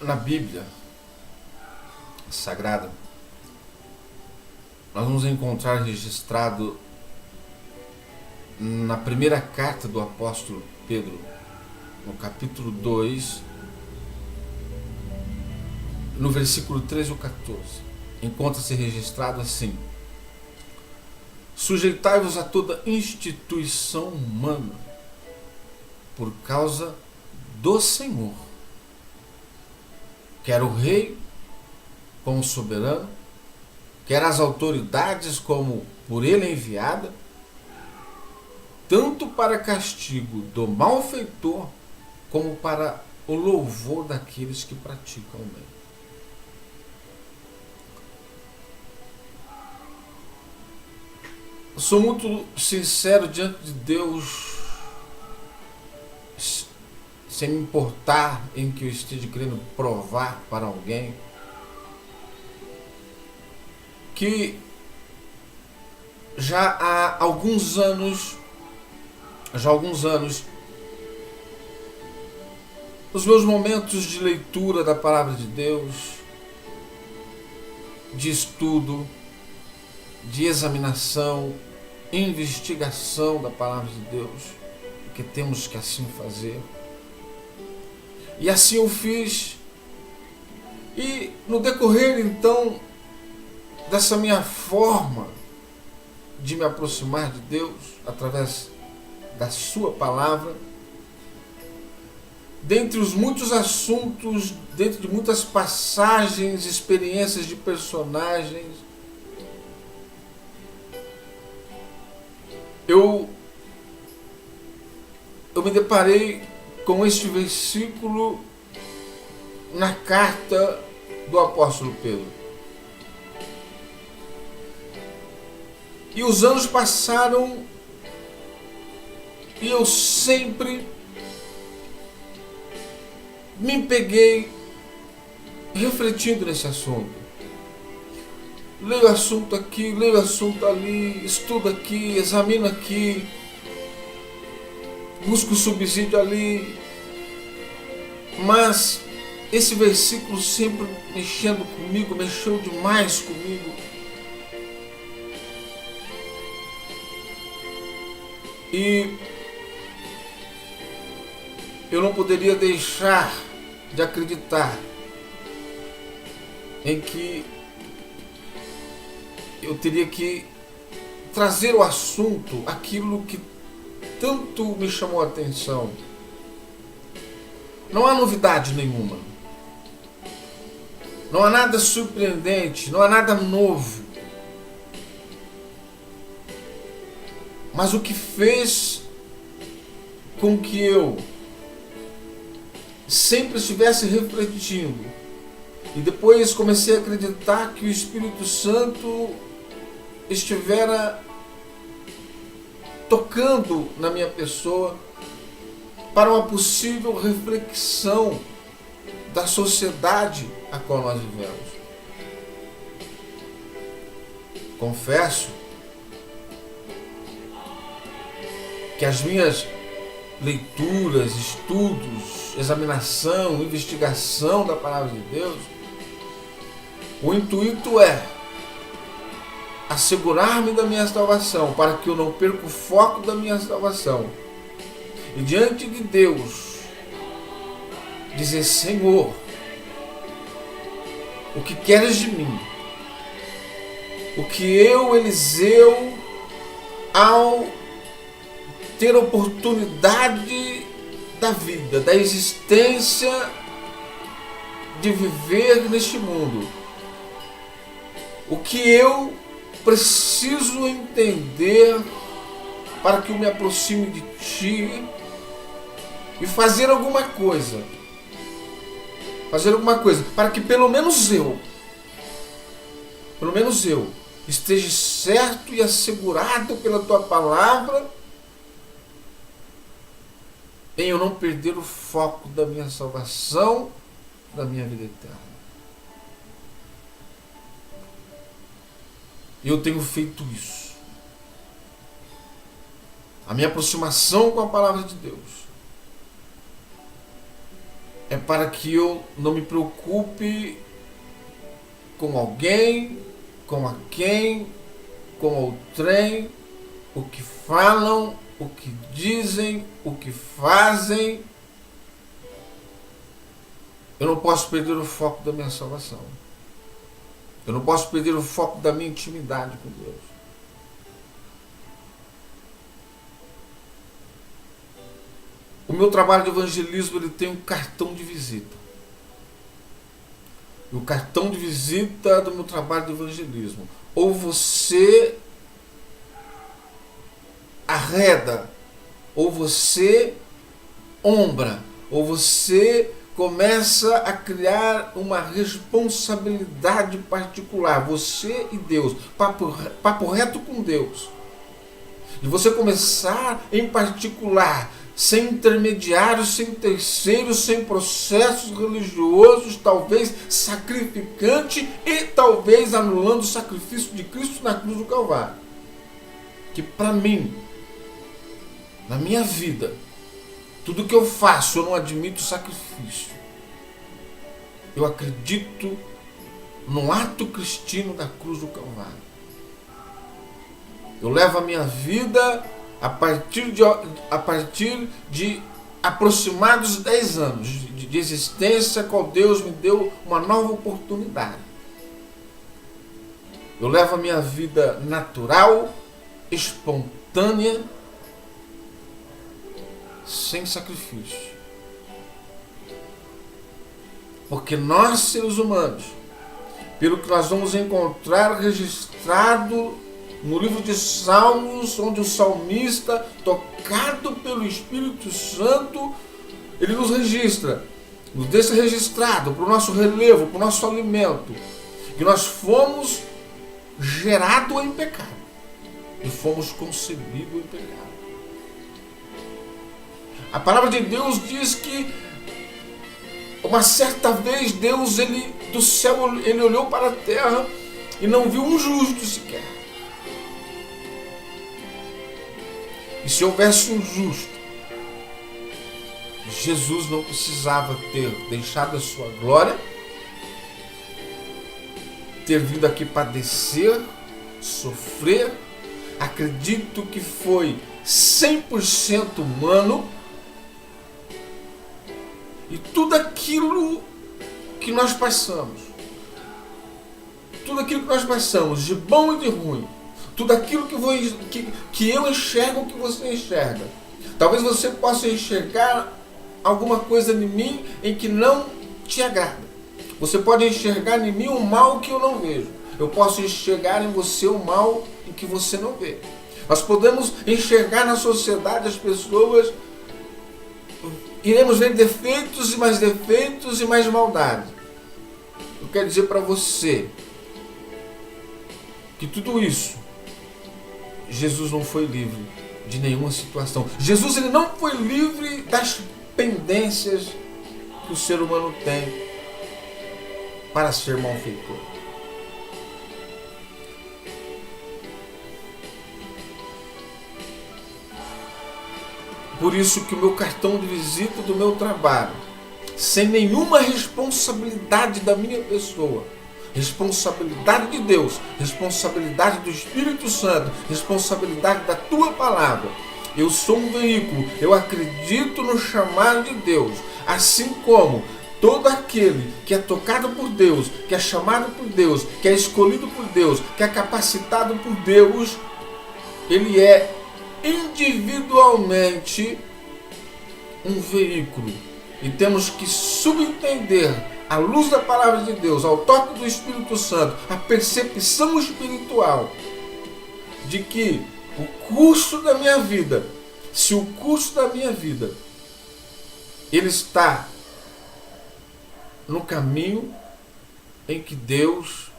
Na Bíblia Sagrada, nós vamos encontrar registrado na primeira carta do apóstolo Pedro, no capítulo 2, no versículo 13 ou 14, encontra-se registrado assim: sujeitai-vos a toda instituição humana por causa do Senhor, quer o rei como soberano, quer as autoridades como por ele enviada, tanto para castigo do malfeitor, como para o louvor daqueles que praticam o bem. Eu sou muito sincero diante de Deus, sem me importar em que eu esteja querendo provar para alguém, que já há alguns anos, os meus momentos de leitura da palavra de Deus, de estudo, de examinação, investigação da palavra de Deus, porque temos que assim fazer. E assim eu fiz. E no decorrer então dessa minha forma de me aproximar de Deus através da sua palavra, dentre os muitos assuntos, dentro de muitas passagens, experiências de personagens, eu me deparei com este versículo na carta do apóstolo Pedro. E os anos passaram e eu sempre me peguei refletindo nesse assunto. Leio o assunto aqui, leio o assunto ali, estudo aqui, examino aqui, busco subsídio ali, mas esse versículo sempre mexendo comigo, mexeu demais comigo. E eu não poderia deixar de acreditar em que eu teria que trazer o assunto, aquilo que tanto me chamou a atenção. Não há novidade nenhuma. Não há nada surpreendente, não há nada novo. Mas o que fez com que eu sempre estivesse refletindo e depois comecei a acreditar que o Espírito Santo estivera tocando na minha pessoa para uma possível reflexão da sociedade a qual nós vivemos. Confesso que as minhas leituras, estudos, examinação, investigação da palavra de Deus, o intuito é assegurar-me da minha salvação, para que eu não perca o foco da minha salvação. E diante de Deus, dizer: Senhor, o que queres de mim? O que eu, Eliseu, ao ter a oportunidade da vida, da existência, de viver neste mundo, o que eu preciso entender para que eu me aproxime de Ti e fazer alguma coisa para que pelo menos eu esteja certo e assegurado pela Tua palavra em eu não perder o foco da minha salvação, da minha vida eterna. Eu tenho feito isso. A minha aproximação com a palavra de Deus é para que eu não me preocupe com alguém, com a quem, com outrem, o que falam, o que dizem, o que fazem. Eu não posso perder o foco da minha salvação. Eu não posso perder o foco da minha intimidade com Deus. O meu trabalho de evangelismo, ele tem um cartão de visita. E o cartão de visita do meu trabalho de evangelismo: ou você arreda, ou você ombra, ou você começa a criar uma responsabilidade particular, você e Deus, papo reto com Deus. E você começar em particular, sem intermediários, sem terceiros, sem processos religiosos, talvez sacrificante e talvez anulando o sacrifício de Cristo na cruz do Calvário. Que para mim, na minha vida, tudo que eu faço, eu não admito sacrifício. Eu acredito no ato cristino da cruz do Calvário. Eu levo a minha vida a partir de aproximados 10 anos de existência, qual Deus me deu uma nova oportunidade. Eu levo a minha vida natural, espontânea, sem sacrifício. Porque nós, seres humanos, pelo que nós vamos encontrar registrado no livro de Salmos, onde o salmista, tocado pelo Espírito Santo, ele nos registra, nos deixa registrado para o nosso relevo, para o nosso alimento, que nós fomos gerados em pecado e fomos concebidos em pecado. A palavra de Deus diz que uma certa vez Deus, do céu, ele olhou para a terra e não viu um justo sequer. E se houvesse um justo, Jesus não precisava ter deixado a sua glória, ter vindo aqui padecer, sofrer. Acredito que foi 100% humano. E tudo aquilo que nós passamos, de bom e de ruim, tudo aquilo que eu enxergo, que você enxerga. Talvez você possa enxergar alguma coisa em mim em que não te agrada. Você pode enxergar em mim um mal que eu não vejo. Eu posso enxergar em você um mal em que você não vê. Nós podemos enxergar na sociedade as pessoas. Iremos ver defeitos e mais maldade. Eu quero dizer para você que tudo isso, Jesus não foi livre de nenhuma situação. Jesus, ele não foi livre das pendências que o ser humano tem para ser malfeitor. Por isso que o meu cartão de visita do meu trabalho, sem nenhuma responsabilidade da minha pessoa, responsabilidade de Deus, responsabilidade do Espírito Santo, responsabilidade da tua palavra. Eu sou um veículo, eu acredito no chamado de Deus, assim como todo aquele que é tocado por Deus, que é chamado por Deus, que é escolhido por Deus, que é capacitado por Deus, ele é individualmente um veículo. E temos que subentender, à luz da palavra de Deus, ao toque do Espírito Santo, a percepção espiritual de que o curso da minha vida, se o curso da minha vida ele está no caminho em que Deus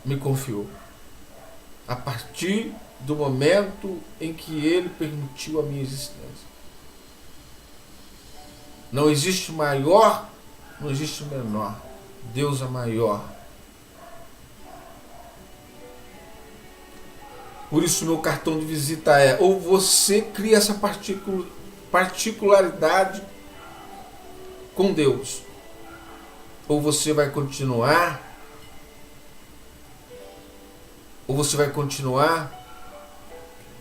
me confiou, a partir do momento em que Ele permitiu a minha existência. Não existe maior, não existe menor. Deus é maior. Por isso meu cartão de visita é: ou você cria essa particularidade com Deus, ou você vai continuar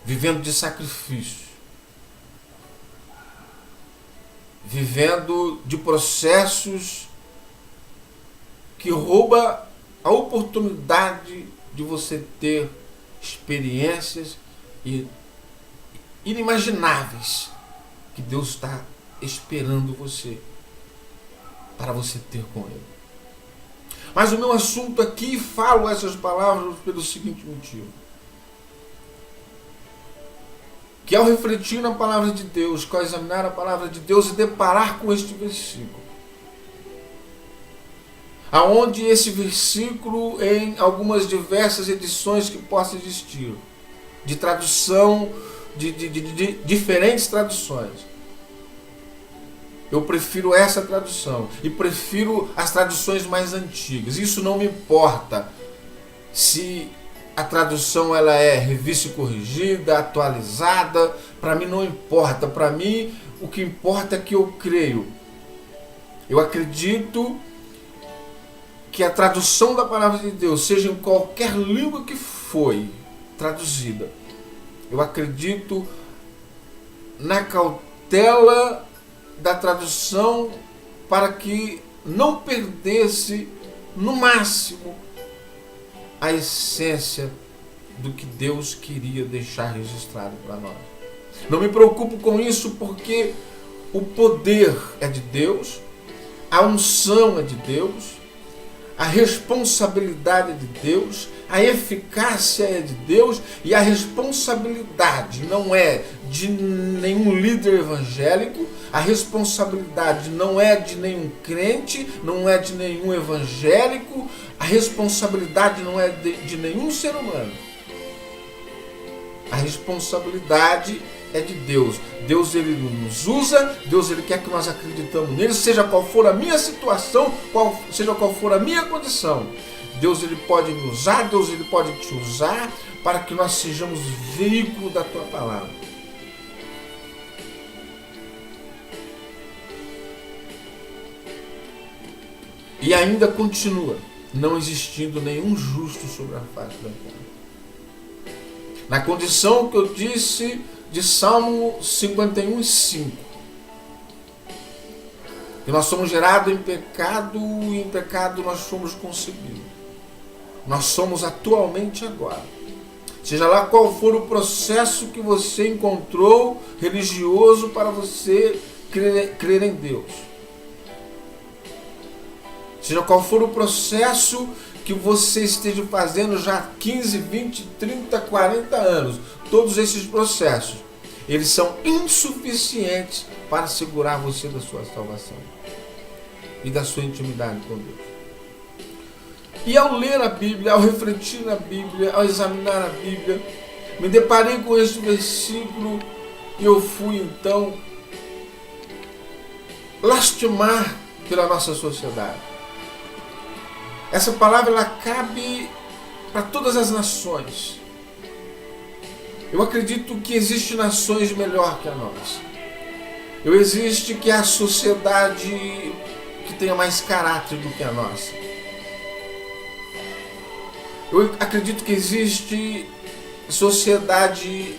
vivendo de sacrifício, vivendo de processos que rouba a oportunidade de você ter experiências inimagináveis que Deus está esperando você, para você ter com Ele. Mas o meu assunto aqui, falo essas palavras pelo seguinte motivo: que ao refletir na palavra de Deus, ao examinar a palavra de Deus e deparar com este versículo, aonde esse versículo, em algumas diversas edições que possa existir, de tradução, de diferentes traduções, eu prefiro essa tradução e prefiro as traduções mais antigas. Isso não me importa se a tradução ela é revista e corrigida, atualizada, para mim não importa. Para mim o que importa é que eu creio. Eu acredito que a tradução da palavra de Deus, seja em qualquer língua que foi traduzida, eu acredito na cautela da tradução para que não perdesse, no máximo, a essência do que Deus queria deixar registrado para nós. Não me preocupo com isso porque o poder é de Deus, a unção é de Deus, a responsabilidade é de Deus, a eficácia é de Deus, e a responsabilidade não é de nenhum líder evangélico, a responsabilidade não é de nenhum crente, não é de nenhum evangélico, a responsabilidade não é de nenhum ser humano. A responsabilidade é de Deus. Deus, ele nos usa, Deus, ele quer que nós acreditamos nele, seja qual for a minha situação, seja qual for a minha condição. Deus, ele pode me usar, Deus, ele pode te usar para que nós sejamos veículo da tua palavra. E ainda continua não existindo nenhum justo sobre a face da terra. Na condição que eu disse de Salmo 51:5, que nós somos gerados em pecado e em pecado nós somos concebidos. Nós somos atualmente agora. Seja lá qual for o processo que você encontrou religioso para você crer em Deus. Seja qual for o processo que você esteja fazendo já há 15, 20, 30, 40 anos, todos esses processos, eles são insuficientes para segurar você da sua salvação e da sua intimidade com Deus. E ao ler a Bíblia, ao refletir na Bíblia, ao examinar a Bíblia, me deparei com este versículo e eu fui então lastimar pela nossa sociedade. Essa palavra ela cabe para todas as nações. Eu acredito que existem nações melhor que a nossa. Existe que a sociedade que tenha mais caráter do que a nossa. Eu acredito que existe sociedade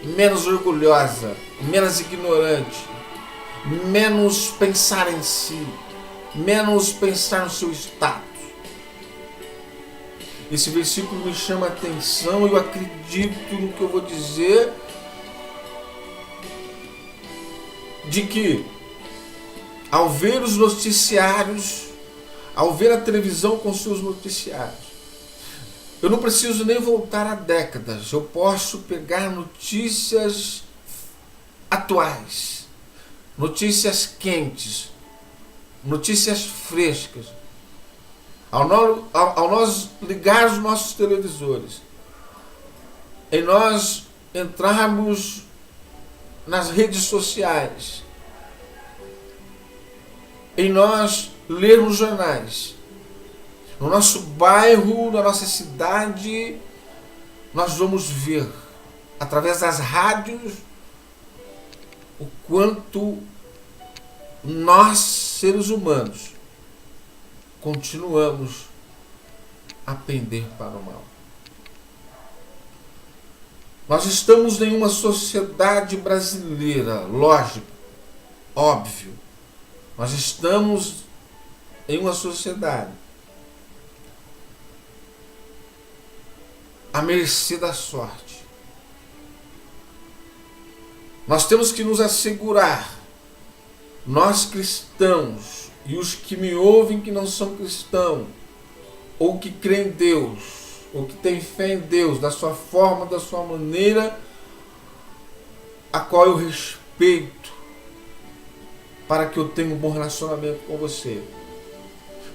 menos orgulhosa, menos ignorante, menos pensar em si, menos pensar no seu status. Esse versículo me chama a atenção e eu acredito no que eu vou dizer, de que ao ver os noticiários, ao ver a televisão com seus noticiários, eu não preciso nem voltar a décadas, eu posso pegar notícias atuais, notícias quentes, notícias frescas. Ao nós ligar os nossos televisores, em nós entrarmos nas redes sociais, em nós lermos jornais, no nosso bairro, na nossa cidade, nós vamos ver, através das rádios, o quanto nós seres humanos, continuamos a pender para o mal. Nós estamos em uma sociedade brasileira, lógico, óbvio. Nós estamos em uma sociedade à mercê da sorte. Nós temos que nos assegurar, nós cristãos e os que me ouvem que não são cristãos, ou que creem em Deus, ou que têm fé em Deus, da sua forma, da sua maneira, a qual eu respeito, para que eu tenha um bom relacionamento com você.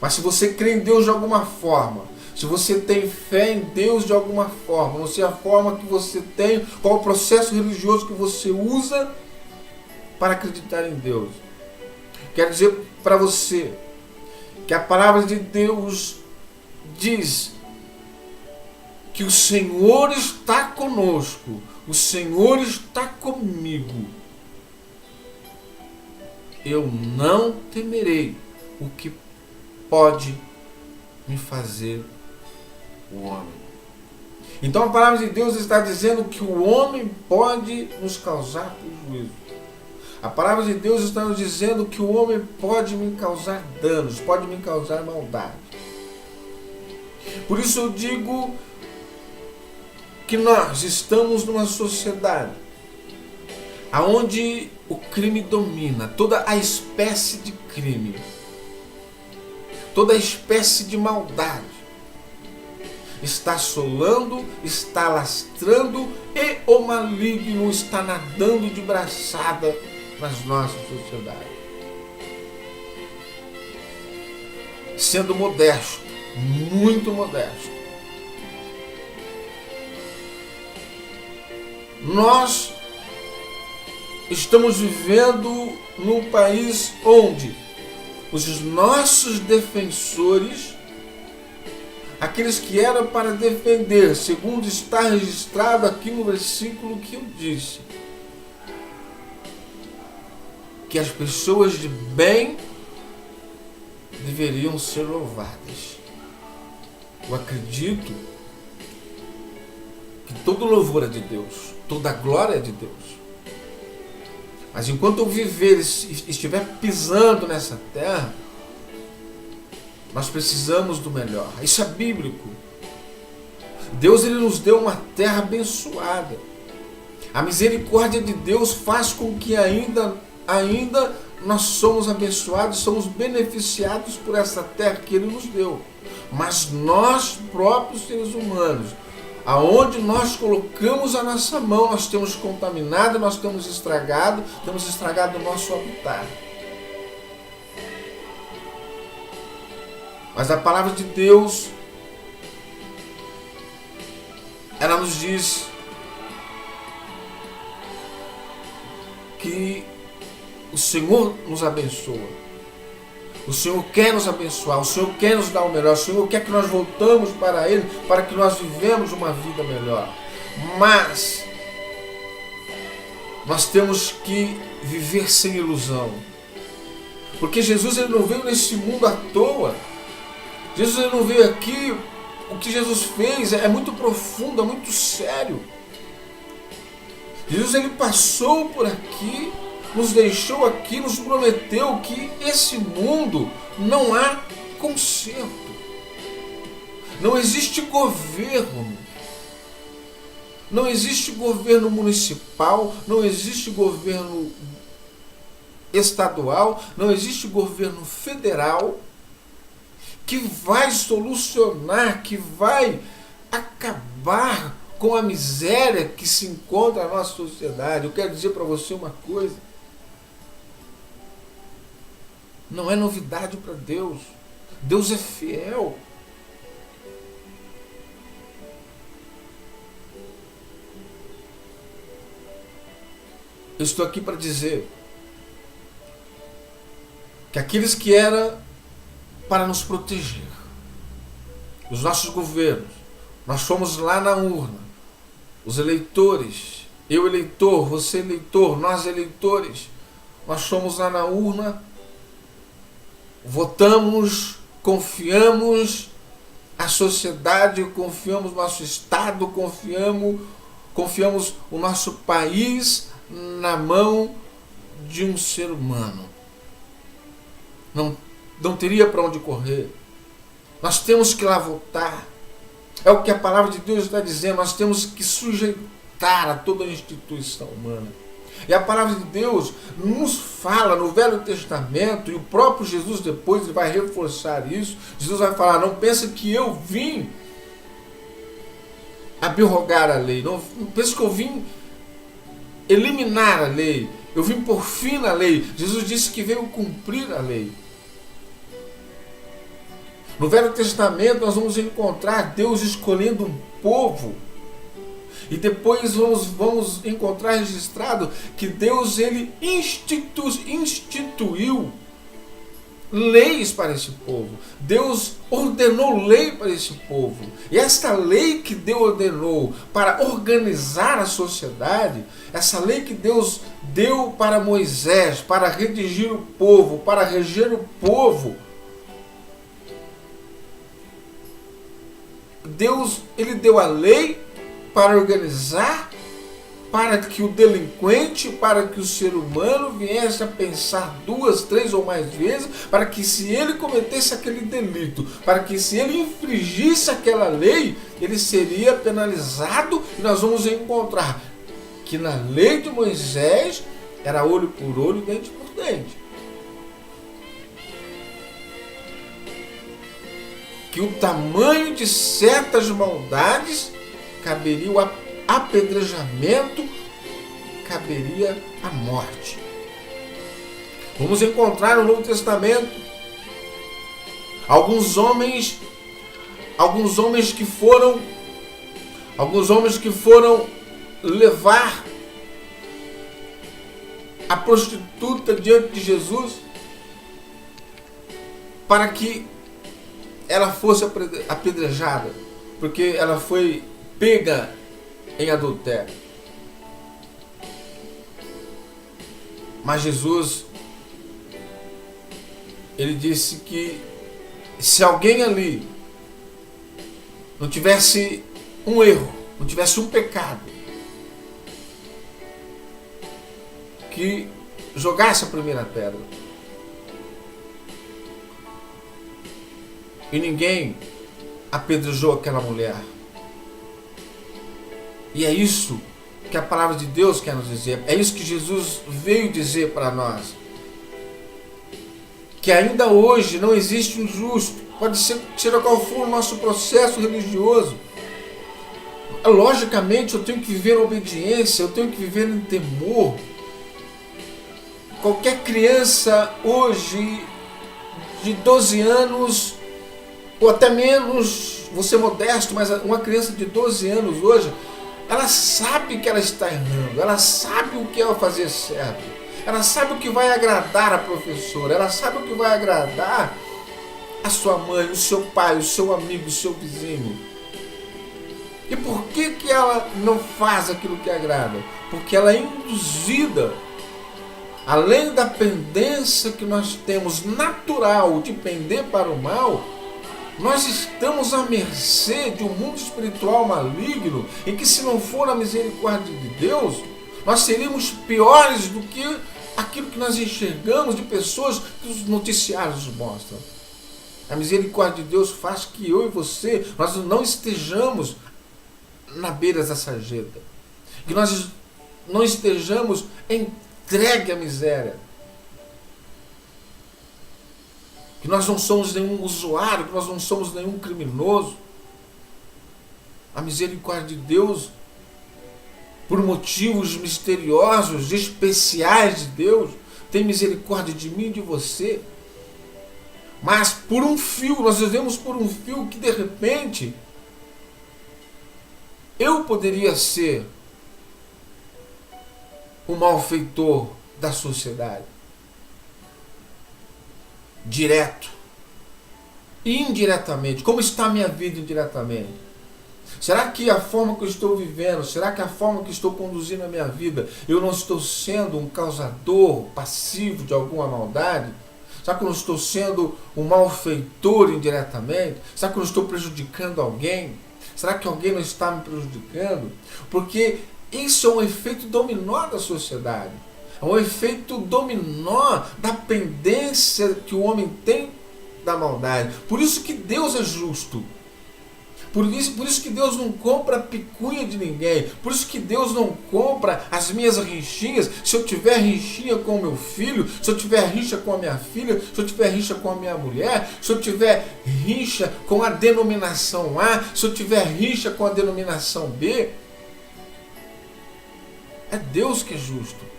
Mas se você crê em Deus de alguma forma, se você tem fé em Deus de alguma forma, não sei a forma que você tem, qual o processo religioso que você usa para acreditar em Deus. Quero dizer para você que a palavra de Deus diz que o Senhor está conosco, o Senhor está comigo. Eu não temerei o que pode me fazer o homem. Então a palavra de Deus está dizendo que o homem pode nos causar prejuízo. A palavra de Deus está nos dizendo que o homem pode me causar danos, pode me causar maldade. Por isso eu digo que nós estamos numa sociedade onde o crime domina, toda a espécie de crime, toda a espécie de maldade está assolando, está lastrando e o maligno está nadando de braçada nas nossas sociedades. Sendo modesto, muito modesto, nós estamos vivendo num país onde os nossos defensores, aqueles que eram para defender, segundo está registrado aqui no versículo que eu disse, que as pessoas de bem deveriam ser louvadas. Eu acredito que todo louvor é de Deus, toda glória é de Deus. Mas enquanto eu viver e estiver pisando nessa terra, nós precisamos do melhor. Isso é bíblico. Deus, ele nos deu uma terra abençoada. A misericórdia de Deus faz com que ainda nós somos abençoados, somos beneficiados por essa terra que ele nos deu. Mas nós próprios seres humanos, aonde nós colocamos a nossa mão, nós temos contaminado, nós temos estragado o nosso habitat. Mas a palavra de Deus, ela nos diz que o Senhor nos abençoa. O Senhor quer nos abençoar, o Senhor quer nos dar o melhor, o Senhor quer que nós voltamos para Ele, para que nós vivemos uma vida melhor. Mas nós temos que viver sem ilusão. Porque Jesus, ele não veio nesse mundo à toa. Jesus, ele não veio aqui, o que Jesus fez é muito profundo, é muito sério. Jesus, ele passou por aqui, nos deixou aqui, nos prometeu que esse mundo não há conserto. Não existe governo. Não existe governo municipal, não existe governo estadual, não existe governo federal que vai solucionar, que vai acabar com a miséria que se encontra na nossa sociedade. Eu quero dizer para você uma coisa. Não é novidade para Deus. Deus é fiel. Eu estou aqui para dizer que aqueles que eram para nos proteger, os nossos governos, nós fomos lá na urna, os eleitores, eu eleitor, você eleitor, nós eleitores, nós fomos lá na urna votamos, confiamos a sociedade, confiamos nosso Estado, confiamos o nosso país na mão de um ser humano. Não teria para onde correr. Nós temos que ir lá votar. É o que a palavra de Deus está dizendo. Nós temos que sujeitar a toda a instituição humana. E a palavra de Deus nos fala no Velho Testamento, e o próprio Jesus depois ele vai reforçar isso. Jesus vai falar: não pensa que eu vim abrogar a lei, não pensa que eu vim eliminar a lei, eu vim por fim na lei. Jesus disse que veio cumprir a lei. No Velho Testamento nós vamos encontrar Deus escolhendo um povo. E depois vamos encontrar registrado que Deus ele instituiu leis para esse povo. Deus ordenou lei para esse povo. E esta lei que Deus ordenou para organizar a sociedade, essa lei que Deus deu para Moisés, para redigir o povo, para reger o povo, Deus ele deu a lei para organizar, para que o delinquente, para que o ser humano viesse a pensar 2, 3 ou mais vezes, para que se ele cometesse aquele delito, para que se ele infringisse aquela lei, ele seria penalizado. E nós vamos encontrar que na lei de Moisés era olho por olho, dente por dente. Que o tamanho de certas maldades caberia o apedrejamento, caberia a morte. Vamos encontrar no Novo Testamento alguns homens que foram levar a prostituta diante de Jesus para que ela fosse apedrejada, porque ela foi pega em adultério. Mas Jesus, ele disse que se alguém ali não tivesse um erro, não tivesse um pecado, que jogasse a primeira pedra. E ninguém apedrejou aquela mulher. E é isso que a palavra de Deus quer nos dizer. É isso que Jesus veio dizer para nós. Que ainda hoje não existe um justo. Pode ser, seja qual for o nosso processo religioso. Logicamente eu tenho que viver em obediência, eu tenho que viver em temor. Qualquer criança hoje de 12 anos, ou até menos, vou ser modesto, mas uma criança de 12 anos hoje, ela sabe que ela está errando, ela sabe o que é fazer certo, ela sabe o que vai agradar a professora, ela sabe o que vai agradar a sua mãe, o seu pai, o seu amigo, o seu vizinho. E por que ela não faz aquilo que agrada? Porque ela é induzida, além da pendência que nós temos natural de pender para o mal, nós estamos à mercê de um mundo espiritual maligno, em que se não for a misericórdia de Deus, nós seríamos piores do que aquilo que nós enxergamos de pessoas que os noticiários mostram. A misericórdia de Deus faz que eu e você, nós não estejamos na beira da sarjeta, que nós não estejamos entregue à miséria, que nós não somos nenhum usuário, que nós não somos nenhum criminoso. A misericórdia de Deus, por motivos misteriosos, especiais de Deus, tem misericórdia de mim e de você. Mas por um fio, nós vivemos por um fio que de repente eu poderia ser o malfeitor da sociedade. Direto e indiretamente. Como está a minha vida indiretamente? Será que a forma que eu estou vivendo, será que a forma que eu estou conduzindo a minha vida, eu não estou sendo um causador passivo de alguma maldade? Será que eu não estou sendo um malfeitor indiretamente? Será que eu não estou prejudicando alguém? Será que alguém não está me prejudicando? Porque isso é um efeito dominó da sociedade. É um efeito dominó da pendência que o homem tem da maldade. Por isso que Deus é justo. Por isso que Deus não compra a picuinha de ninguém. Por isso que Deus não compra as minhas rixinhas. Se eu tiver rixinha com o meu filho, se eu tiver rixa com a minha filha, se eu tiver rixa com a minha mulher, se eu tiver rixa com a denominação A, se eu tiver rixa com a denominação B, é Deus que é justo.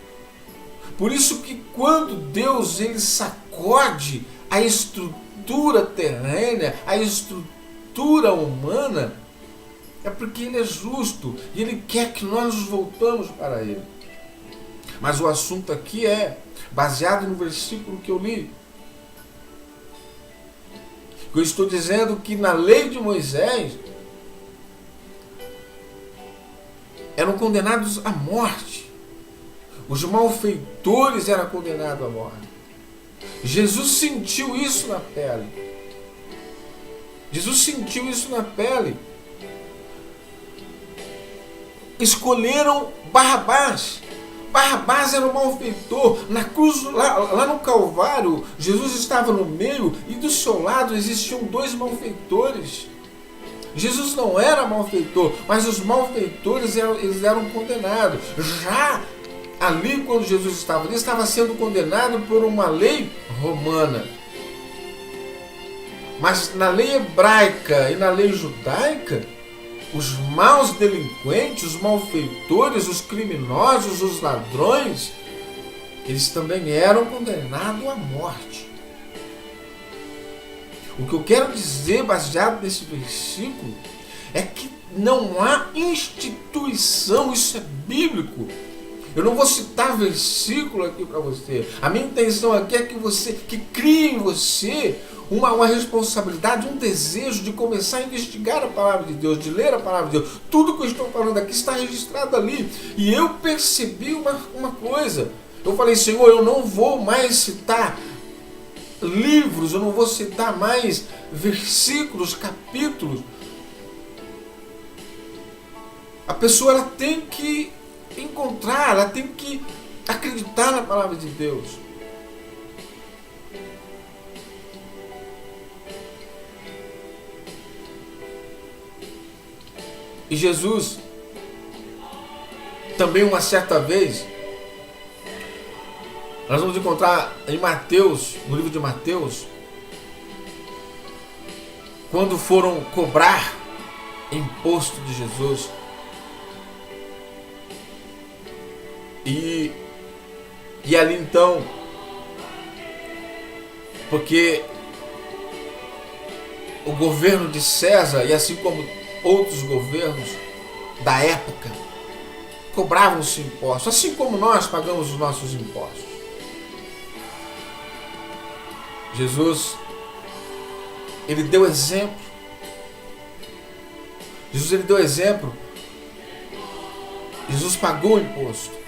Por isso que quando Deus ele sacode a estrutura terrena, a estrutura humana, é porque ele é justo e ele quer que nós nos voltamos para ele. Mas o assunto aqui é baseado no versículo que eu li. Eu estou dizendo que na lei de Moisés eram condenados à morte. Os malfeitores eram condenados à morte. Jesus sentiu isso na pele. Jesus sentiu isso na pele. Escolheram Barrabás. Barrabás era um malfeitor. Na cruz, lá no Calvário, Jesus estava no meio e do seu lado existiam dois malfeitores. Jesus não era malfeitor, mas os malfeitores eles eram condenados. Já ali, quando Jesus estava ali, estava sendo condenado por uma lei romana. Mas na lei hebraica e na lei judaica, os maus delinquentes, os malfeitores, os criminosos, os ladrões, eles também eram condenados à morte. O que eu quero dizer, baseado nesse versículo, é que não há instituição, isso é bíblico. Eu não vou citar versículo aqui para você. A minha intenção aqui é que crie em você uma responsabilidade, um desejo de começar a investigar a palavra de Deus, de ler a palavra de Deus. Tudo que eu estou falando aqui está registrado ali. E eu percebi uma coisa. Eu falei, Senhor, eu não vou mais citar livros, eu não vou citar mais versículos, capítulos. A pessoa ela tem que encontrar, ela tem que acreditar na palavra de Deus. E Jesus, também uma certa vez, nós vamos encontrar em Mateus, no livro de Mateus, quando foram cobrar imposto de Jesus. E ali então, porque o governo de César, e assim como outros governos da época, cobravam-se impostos, assim como nós pagamos os nossos impostos. Jesus, ele deu exemplo. Jesus deu exemplo. Jesus pagou o imposto.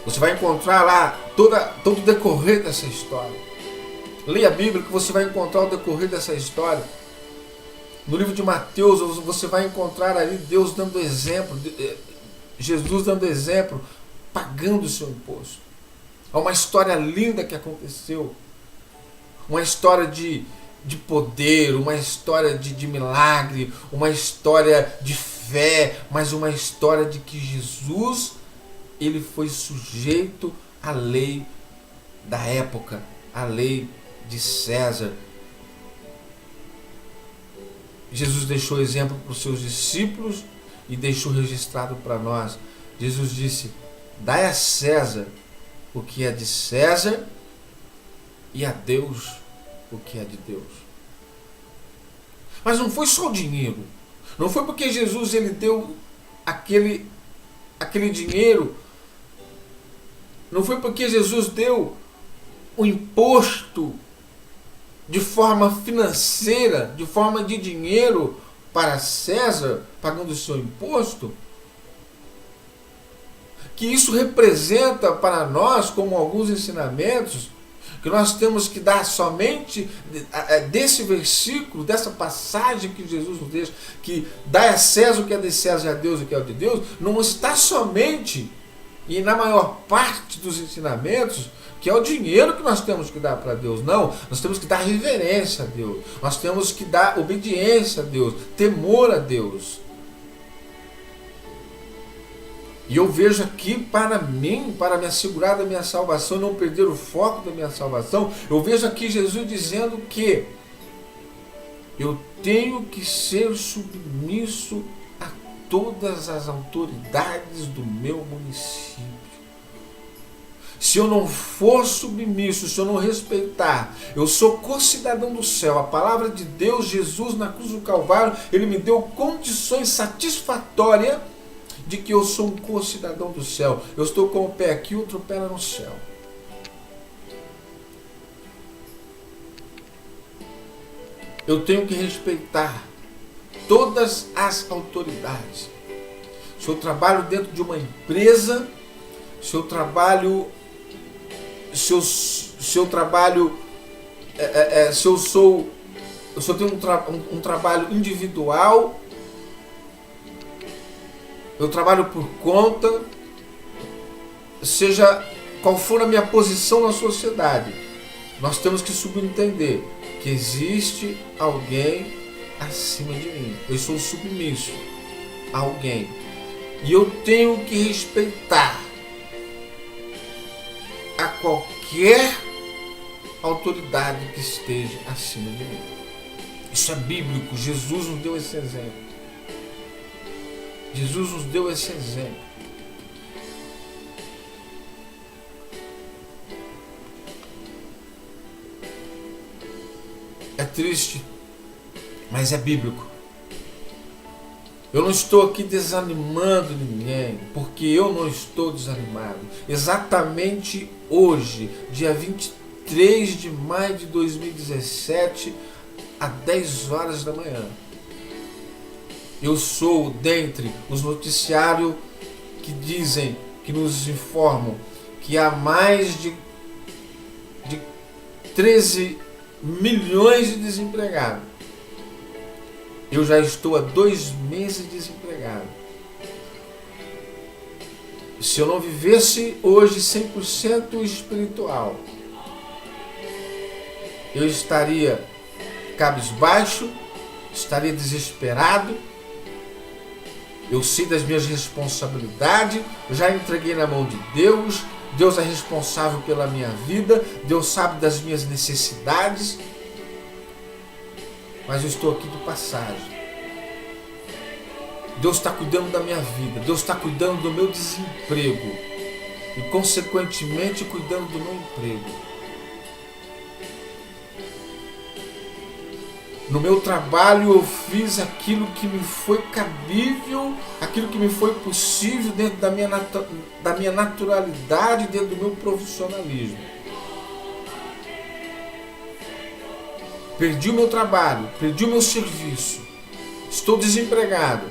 Você vai encontrar lá todo o decorrer dessa história. Leia a Bíblia que você vai encontrar o decorrer dessa história. No livro de Mateus você vai encontrar ali Deus dando exemplo, Jesus dando exemplo, pagando o seu imposto. É uma história linda que aconteceu. Uma história de poder, uma história de milagre, uma história de fé, mas uma história de que Jesus, ele foi sujeito à lei da época, à lei de César. Jesus deixou exemplo para os seus discípulos e deixou registrado para nós. Jesus disse, dai a César o que é de César e a Deus o que é de Deus. Mas não foi só o dinheiro. Não foi porque Jesus ele deu aquele dinheiro. Não foi porque Jesus deu o imposto de forma financeira, de forma de dinheiro para César, pagando o seu imposto, que isso representa para nós, como alguns ensinamentos, que nós temos que dar somente desse versículo, dessa passagem que Jesus nos deixa, que dá a César o que é de César e a Deus o que é de Deus, não está somente, e na maior parte dos ensinamentos, que é o dinheiro que nós temos que dar para Deus. Não, nós temos que dar reverência a Deus. Nós temos que dar obediência a Deus, temor a Deus. E eu vejo aqui para mim, para me assegurar da minha salvação, não perder o foco da minha salvação, eu vejo aqui Jesus dizendo que eu tenho que ser submisso a todas as autoridades do meu município. Se eu não for submisso, se eu não respeitar, eu sou co-cidadão do céu. A palavra de Deus, Jesus na cruz do Calvário, Ele me deu condições satisfatórias de que eu sou um co-cidadão do céu. Eu estou com o pé aqui, outro pé lá no céu. Eu tenho que respeitar todas as autoridades. Se eu trabalho dentro de uma empresa, se eu trabalho, se eu tenho um trabalho individual, eu trabalho por conta, seja qual for a minha posição na sociedade, nós temos que subentender que existe alguém acima de mim. Eu sou submisso a alguém. E eu tenho que respeitar a qualquer autoridade que esteja acima de mim. Isso é bíblico. Jesus nos deu esse exemplo. Jesus nos deu esse exemplo. É triste, mas é bíblico. Eu não estou aqui desanimando ninguém, porque eu não estou desanimado. Exatamente hoje, dia 23 de maio de 2017, às 10 horas da manhã, eu sou dentre os noticiários que dizem, que nos informam que há mais de 13 milhões de desempregados. Eu já estou há 2 meses desempregado. Se eu não vivesse hoje 100% espiritual, eu estaria cabisbaixo, estaria desesperado. Eu sei das minhas responsabilidades, já entreguei na mão de Deus. Deus é responsável pela minha vida, Deus sabe das minhas necessidades, mas eu estou aqui de passagem. Deus está cuidando da minha vida, Deus está cuidando do meu desemprego e, consequentemente, cuidando do meu emprego. No meu trabalho eu fiz aquilo que me foi cabível, aquilo que me foi possível dentro da minha naturalidade, dentro do meu profissionalismo. Perdi o meu trabalho, perdi o meu serviço, estou desempregado,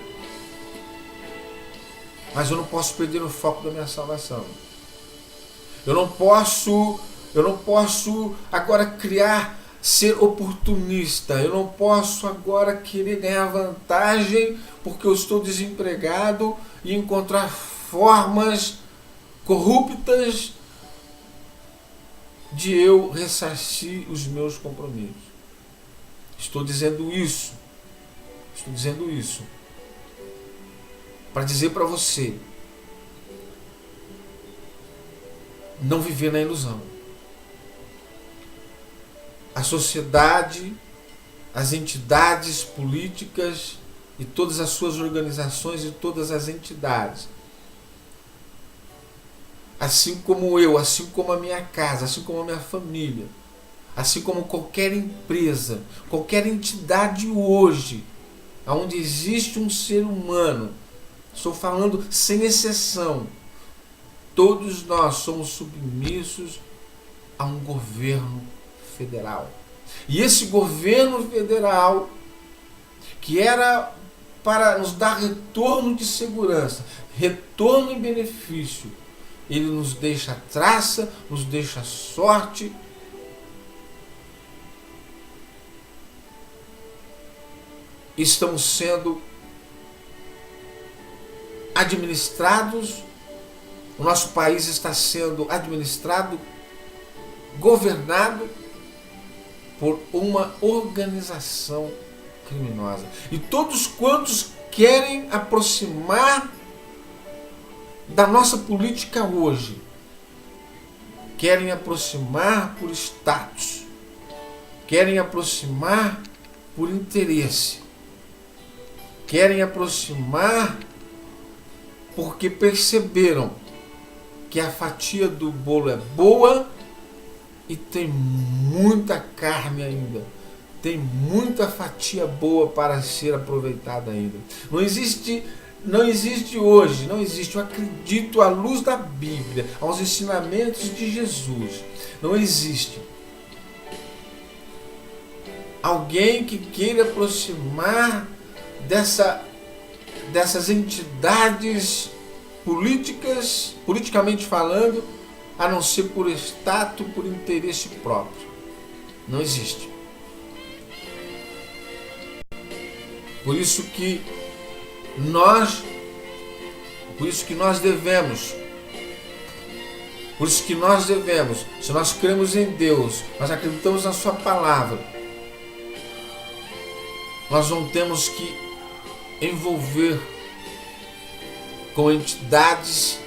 mas eu não posso perder o foco da minha salvação. Eu não posso agora ser oportunista. Eu não posso agora querer ganhar vantagem porque eu estou desempregado e encontrar formas corruptas de eu ressarcir os meus compromissos. Estou dizendo isso para dizer para você não viver na ilusão. A sociedade, as entidades políticas e todas as suas organizações e todas as entidades, assim como eu, assim como a minha casa, assim como a minha família, assim como qualquer empresa, qualquer entidade hoje, onde existe um ser humano, estou falando sem exceção, todos nós somos submissos a um governo federal. E esse governo federal, que era para nos dar retorno de segurança, retorno em benefício, ele nos deixa traça, nos deixa sorte, estão sendo administrados, o nosso país está sendo administrado, governado por uma organização criminosa. E todos quantos querem aproximar da nossa política hoje, querem aproximar por status, querem aproximar por interesse, querem aproximar porque perceberam que a fatia do bolo é boa e tem muita carne ainda. Tem muita fatia boa para ser aproveitada ainda. Não existe hoje, eu acredito à luz da Bíblia, aos ensinamentos de Jesus. Não existe alguém que queira aproximar dessas entidades políticas, politicamente falando, a não ser por status, por interesse próprio. Não existe. Por isso que nós devemos, se nós cremos em Deus, nós acreditamos na sua palavra, nós não temos que envolver com entidades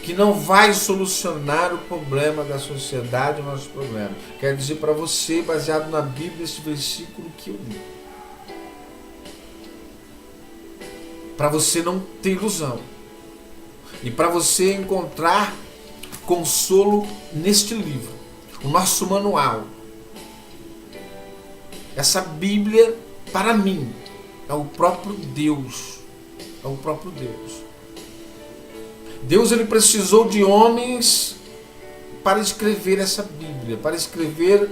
que não vai solucionar o problema da sociedade, o nosso problema. Quero dizer para você, baseado na Bíblia, esse versículo que eu li. Para você não ter ilusão. E para você encontrar consolo neste livro. O nosso manual. Essa Bíblia, para mim, é o próprio Deus. É o próprio Deus. Deus, ele precisou de homens para escrever essa Bíblia, para escrever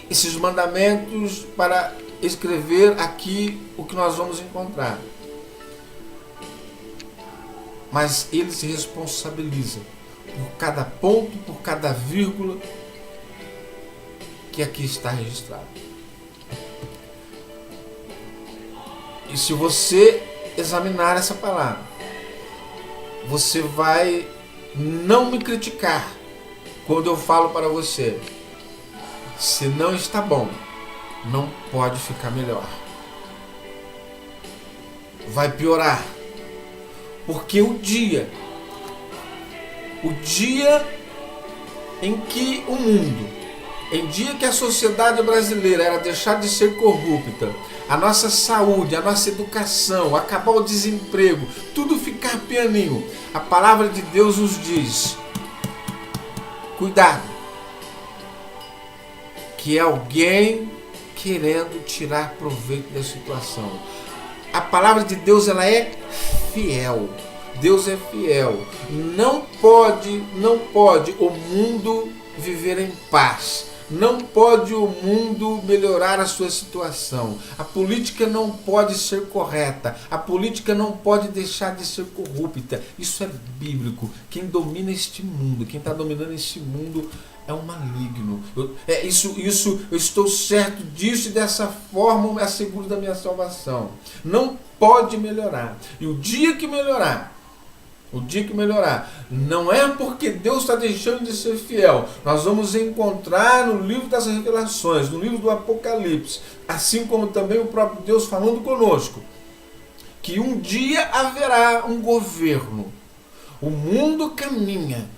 esses mandamentos, para escrever aqui o que nós vamos encontrar. Mas ele se responsabiliza por cada ponto, por cada vírgula que aqui está registrado. E se você examinar essa palavra, você vai não me criticar quando eu falo para você: se não está bom, não pode ficar melhor. Vai piorar. Porque o dia em que o mundo, em dia que a sociedade brasileira era deixar de ser corrupta, a nossa saúde, a nossa educação, acabar o desemprego, tudo ficar pianinho, a palavra de Deus nos diz: cuidado, que é alguém querendo tirar proveito da situação. A palavra de Deus, ela é fiel. Deus é fiel. Não pode o mundo viver em paz. Não pode o mundo melhorar a sua situação. A política não pode ser correta. A política não pode deixar de ser corrupta. Isso é bíblico. Quem domina este mundo, quem está dominando este mundo é um maligno. Eu estou certo disso e dessa forma eu me asseguro da minha salvação. Não pode melhorar. E o dia que melhorar, não é porque Deus está deixando de ser fiel. Nós vamos encontrar no livro das Revelações, no livro do Apocalipse, assim como também o próprio Deus falando conosco, que um dia haverá um governo. O mundo caminha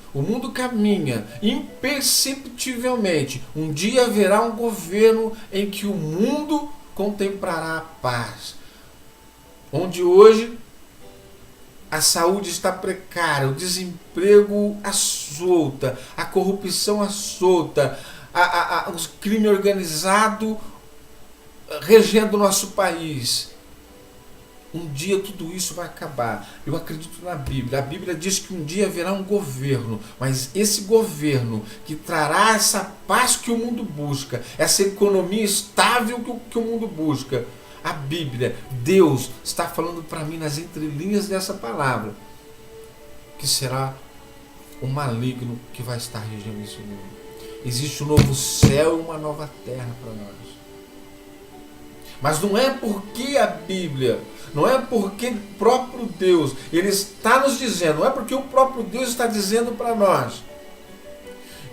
imperceptivelmente. Um dia haverá um governo em que o mundo contemplará a paz. Onde hoje a saúde está precária, o desemprego assolta, a corrupção assolta, o crime organizado regendo o nosso país. Um dia tudo isso vai acabar. Eu acredito na Bíblia. A Bíblia diz que um dia haverá um governo, mas esse governo que trará essa paz que o mundo busca, essa economia estável que o mundo busca. A Bíblia, Deus está falando para mim nas entrelinhas dessa palavra, que será o maligno que vai estar regendo esse mundo. Existe um novo céu e uma nova terra para nós. Mas não é porque a Bíblia, não é porque o próprio Deus, Ele está nos dizendo, não é porque o próprio Deus está dizendo para nós,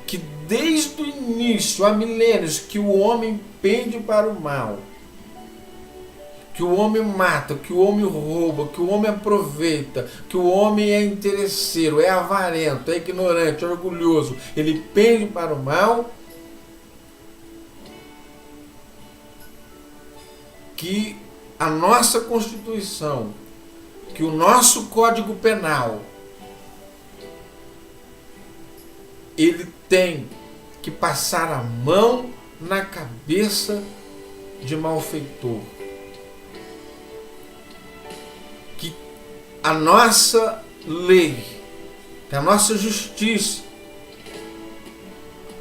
que desde o início, há milênios, que o homem pende para o mal, que o homem mata, que o homem rouba, que o homem aproveita, que o homem é interesseiro, é avarento, é ignorante, é orgulhoso, ele pende para o mal, que a nossa Constituição, que o nosso Código Penal, ele tem que passar a mão na cabeça de malfeitor. Que a nossa lei, que a nossa justiça,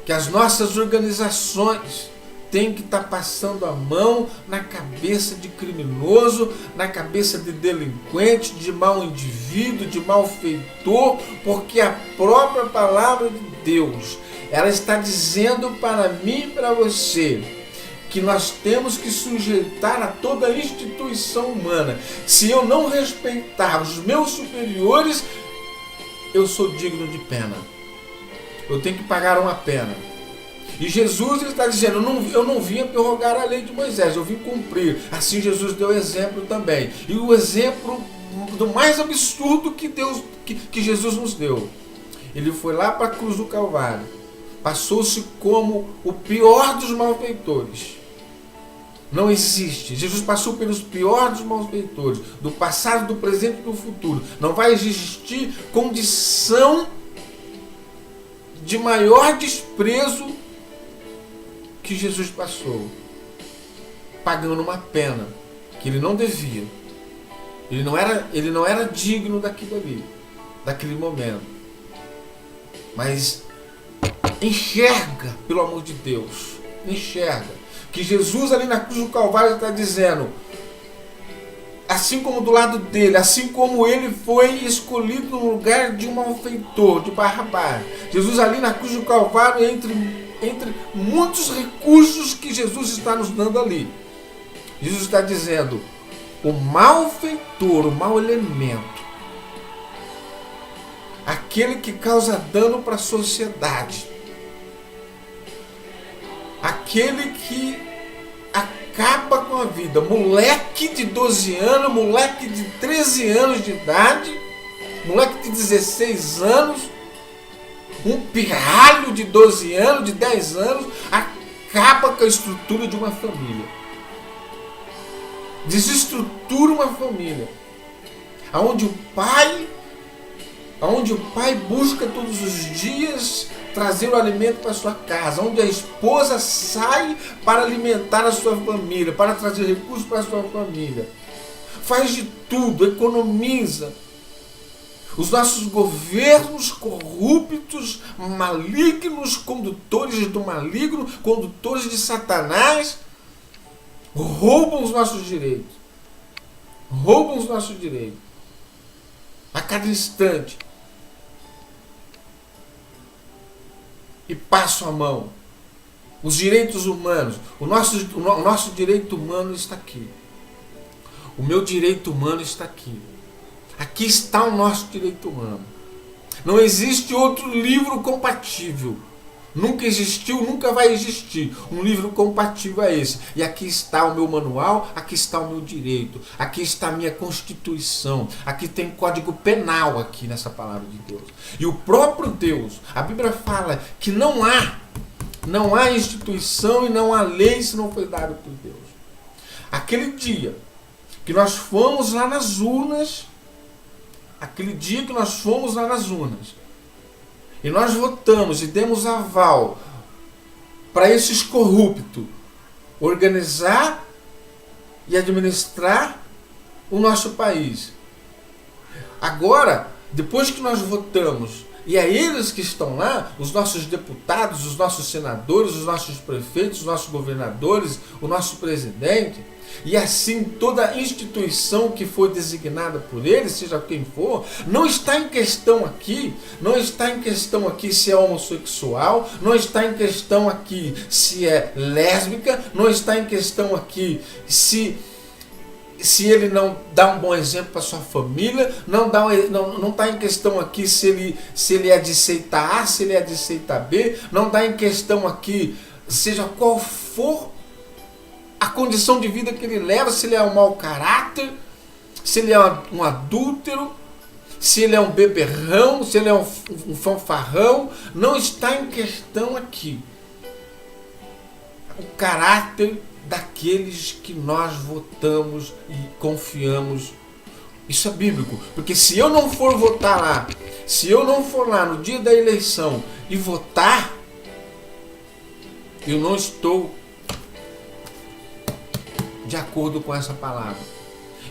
que as nossas organizações têm que estar passando a mão na cabeça de criminoso, na cabeça de delinquente, de mau indivíduo, de malfeitor, porque a própria palavra de Deus, ela está dizendo para mim e para você que nós temos que sujeitar a toda a instituição humana. Se eu não respeitar os meus superiores, eu sou digno de pena. Eu tenho que pagar uma pena. E Jesus, ele está dizendo, eu não vim prorrogar a lei de Moisés, eu vim cumprir. Assim Jesus deu exemplo também. E o exemplo do mais absurdo que Jesus nos deu. Ele foi lá para a cruz do Calvário. Passou-se como o pior dos malfeitores. Não existe. Jesus passou pelos piores dos malfeitores, do passado, do presente e do futuro. Não vai existir condição de maior desprezo que Jesus passou, pagando uma pena que ele não devia. Ele não era digno daquilo ali, daquele momento. Mas enxerga, pelo amor de Deus, enxerga que Jesus ali na cruz do Calvário está dizendo, assim como do lado dele, assim como ele foi escolhido no lugar de um malfeitor, de Barrabás. Jesus ali na cruz do Calvário, entre muitos recursos que Jesus está nos dando ali, Jesus está dizendo, o malfeitor, o mau elemento, aquele que causa dano para a sociedade, aquele que acaba com a vida, moleque de 12 anos, moleque de 13 anos de idade, moleque de 16 anos, um pirralho de 12 anos, de 10 anos, acaba com a estrutura de uma família. Desestrutura uma família. Onde o pai busca todos os dias trazer o alimento para sua casa, onde a esposa sai para alimentar a sua família, para trazer recursos para a sua família. Faz de tudo, economiza. Os nossos governos corruptos, malignos, condutores do maligno, condutores de Satanás, roubam os nossos direitos. Roubam os nossos direitos. A cada instante. E passam a mão. Os direitos humanos. O nosso direito humano está aqui. O meu direito humano está aqui. Aqui está o nosso direito humano. Não existe outro livro compatível. Nunca existiu, nunca vai existir um livro compatível a esse. E aqui está o meu manual, aqui está o meu direito, aqui está a minha Constituição, aqui tem Código Penal aqui nessa palavra de Deus. E o próprio Deus, a Bíblia fala que não há instituição e não há lei se não foi dado por Deus. Aquele dia que nós fomos lá nas urnas, e nós votamos e demos aval para esses corruptos organizar e administrar o nosso país. Agora, depois que nós votamos E é eles que estão lá, os nossos deputados, os nossos senadores, os nossos prefeitos, os nossos governadores, o nosso presidente. E assim toda instituição que foi designada por eles, seja quem for, não está em questão aqui, se é homossexual, não está em questão aqui se é lésbica, não está em questão aqui se ele não dá um bom exemplo para sua família, não está em questão aqui se ele é de seita A, se ele é de seita B, não está em questão aqui, seja qual for a condição de vida que ele leva, se ele é um mau caráter, se ele é um adúltero, se ele é um beberrão, se ele é um fanfarrão, não está em questão aqui o caráter daqueles que nós votamos e confiamos. Isso é bíblico, porque se eu não for votar lá, se eu não for lá no dia da eleição e votar, eu não estou de acordo com essa palavra.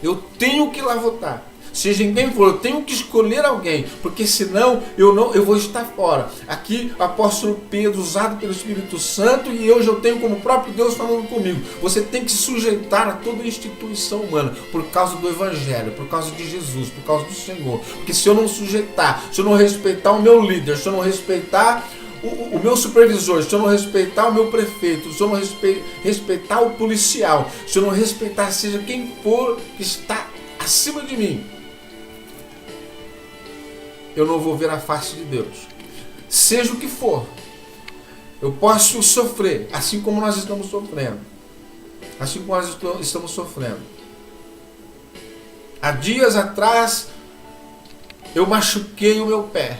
Eu tenho que ir lá votar. Seja em quem for, eu tenho que escolher alguém, porque senão eu vou estar fora. Aqui o apóstolo Pedro, usado pelo Espírito Santo, e hoje eu tenho como o próprio Deus falando comigo. Você tem que se sujeitar a toda instituição humana, por causa do Evangelho, por causa de Jesus, por causa do Senhor. Porque se eu não sujeitar, se eu não respeitar o meu líder, se eu não respeitar o meu supervisor, se eu não respeitar o meu prefeito, se eu não respeitar o policial, se eu não respeitar seja quem for que está acima de mim, eu não vou ver a face de Deus. Seja o que for, eu posso sofrer, assim como nós estamos sofrendo. Assim como nós estamos sofrendo. Há dias atrás, eu machuquei o meu pé.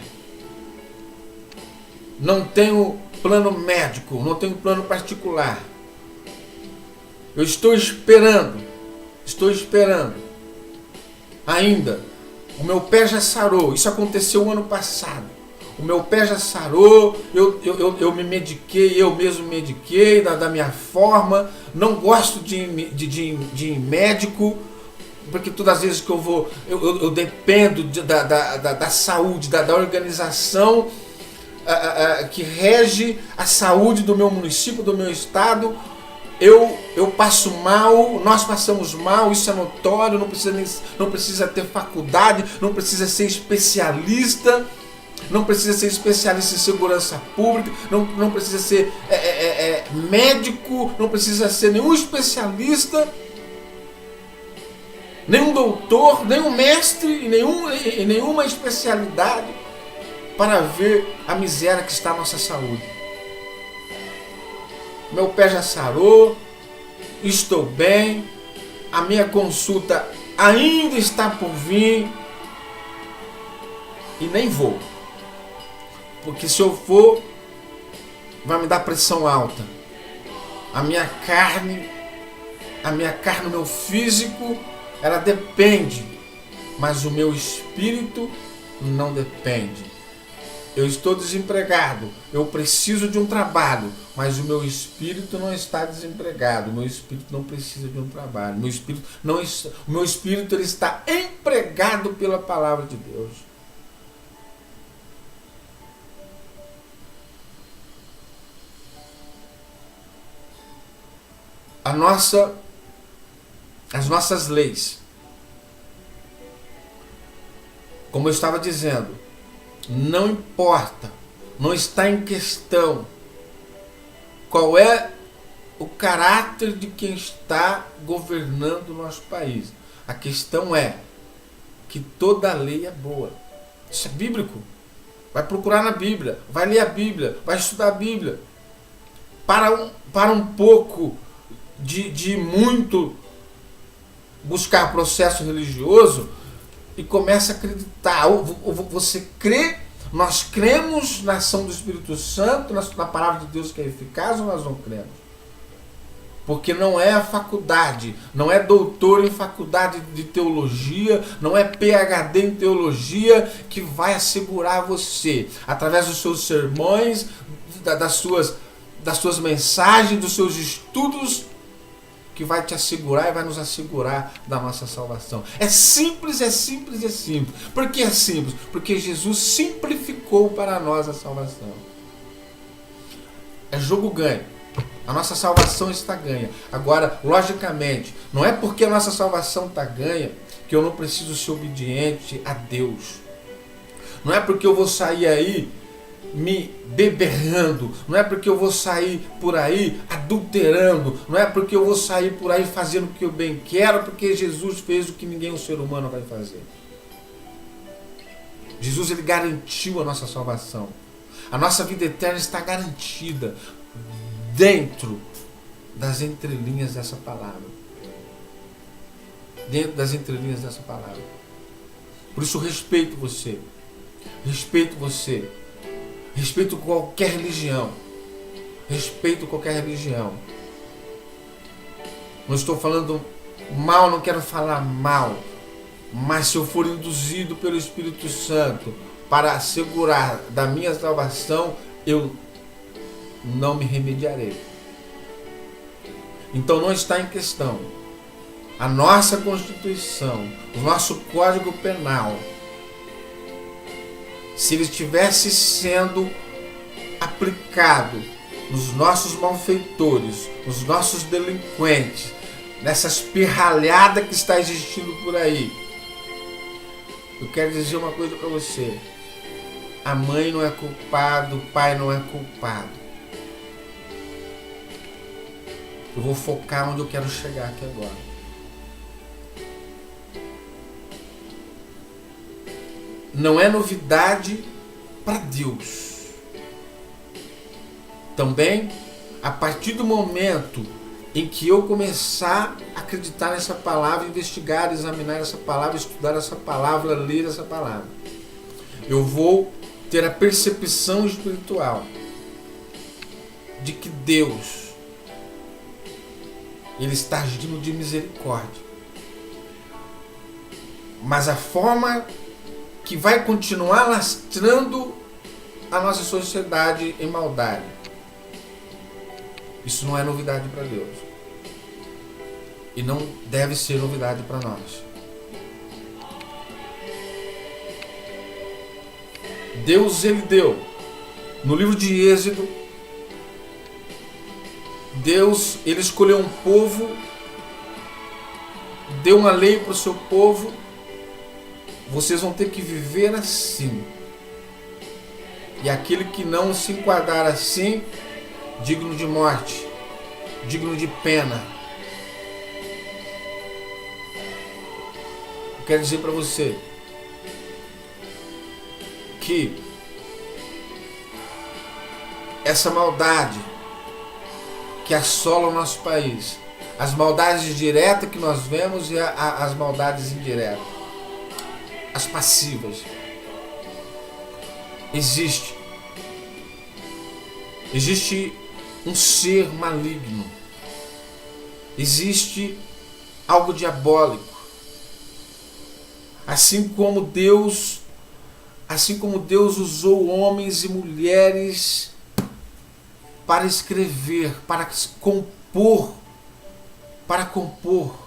Não tenho plano médico, não tenho plano particular. Eu estou esperando ainda. O meu pé já sarou, isso aconteceu o ano passado. O meu pé já sarou, eu me mediquei, eu mesmo me mediquei da minha forma. Não gosto de ir médico, porque todas as vezes que eu vou, eu dependo da saúde, da organização que rege a saúde do meu município, do meu estado. Eu passo mal, nós passamos mal, isso é notório, não precisa ter faculdade, não precisa ser especialista, não precisa ser especialista em segurança pública, não precisa ser médico, não precisa ser nenhum especialista, nenhum doutor, nenhum mestre, em nenhuma especialidade para ver a miséria que está a nossa saúde. Meu pé já sarou, estou bem, a minha consulta ainda está por vir e nem vou. Porque se eu for, vai me dar pressão alta. A minha carne, o meu físico, ela depende, mas o meu espírito não depende. Eu estou desempregado, eu preciso de um trabalho, mas o meu espírito não está desempregado, o meu espírito não precisa de um trabalho, o meu espírito ele está empregado pela palavra de Deus. As nossas leis, como eu estava dizendo, não importa, não está em questão qual é o caráter de quem está governando o nosso país. A questão é que toda lei é boa. Isso é bíblico. Vai procurar na Bíblia, vai ler a Bíblia, vai estudar a Bíblia. Para um pouco de muito buscar processo religioso e começa a acreditar. Você crê, nós cremos na ação do Espírito Santo, na palavra de Deus que é eficaz, ou nós não cremos? Porque não é a faculdade, não é doutor em faculdade de teologia, não é PhD em teologia que vai assegurar você, através dos seus sermões, das suas mensagens, dos seus estudos, que vai te assegurar e vai nos assegurar da nossa salvação. É simples, é simples, é simples. Por que é simples? Porque Jesus simplificou para nós a salvação. É jogo ganho. A nossa salvação está ganha. Agora, logicamente, não é porque a nossa salvação está ganha que eu não preciso ser obediente a Deus. Não é porque eu vou sair aí me beberrando, não é porque eu vou sair por aí adulterando, não é porque eu vou sair por aí fazendo o que eu bem quero, porque Jesus fez o que ninguém, um ser humano, vai fazer. Jesus, ele garantiu a nossa salvação. A nossa vida eterna está garantida dentro das entrelinhas dessa palavra. Dentro das entrelinhas dessa palavra. Por isso eu respeito você. Respeito você. Respeito qualquer religião. Respeito qualquer religião. Não estou falando mal, não quero falar mal. Mas se eu for induzido pelo Espírito Santo para assegurar da minha salvação, eu não me remediarei. Então não está em questão a nossa Constituição, o nosso Código Penal. Se ele estivesse sendo aplicado nos nossos malfeitores, nos nossos delinquentes, nessa espirralhada que está existindo por aí, eu quero dizer uma coisa para você. A mãe não é culpada, o pai não é culpado. Eu vou focar onde eu quero chegar aqui agora. Não é novidade para Deus. Também, a partir do momento em que eu começar a acreditar nessa palavra, investigar, examinar essa palavra, estudar essa palavra, ler essa palavra, eu vou ter a percepção espiritual de que Deus, ele está agindo de misericórdia. Mas a forma que vai continuar lastrando a nossa sociedade em maldade, isso não é novidade para Deus. E não deve ser novidade para nós. Deus, ele deu. No livro de Êxodo, Deus, ele escolheu um povo, deu uma lei para o seu povo. Vocês vão ter que viver assim. E aquele que não se enquadrar assim, digno de morte, digno de pena. Eu quero dizer para você que essa maldade que assola o nosso país, as maldades diretas que nós vemos e as maldades indiretas, as passivas, existe um ser maligno, existe algo diabólico. Assim como Deus usou homens e mulheres para escrever, para compor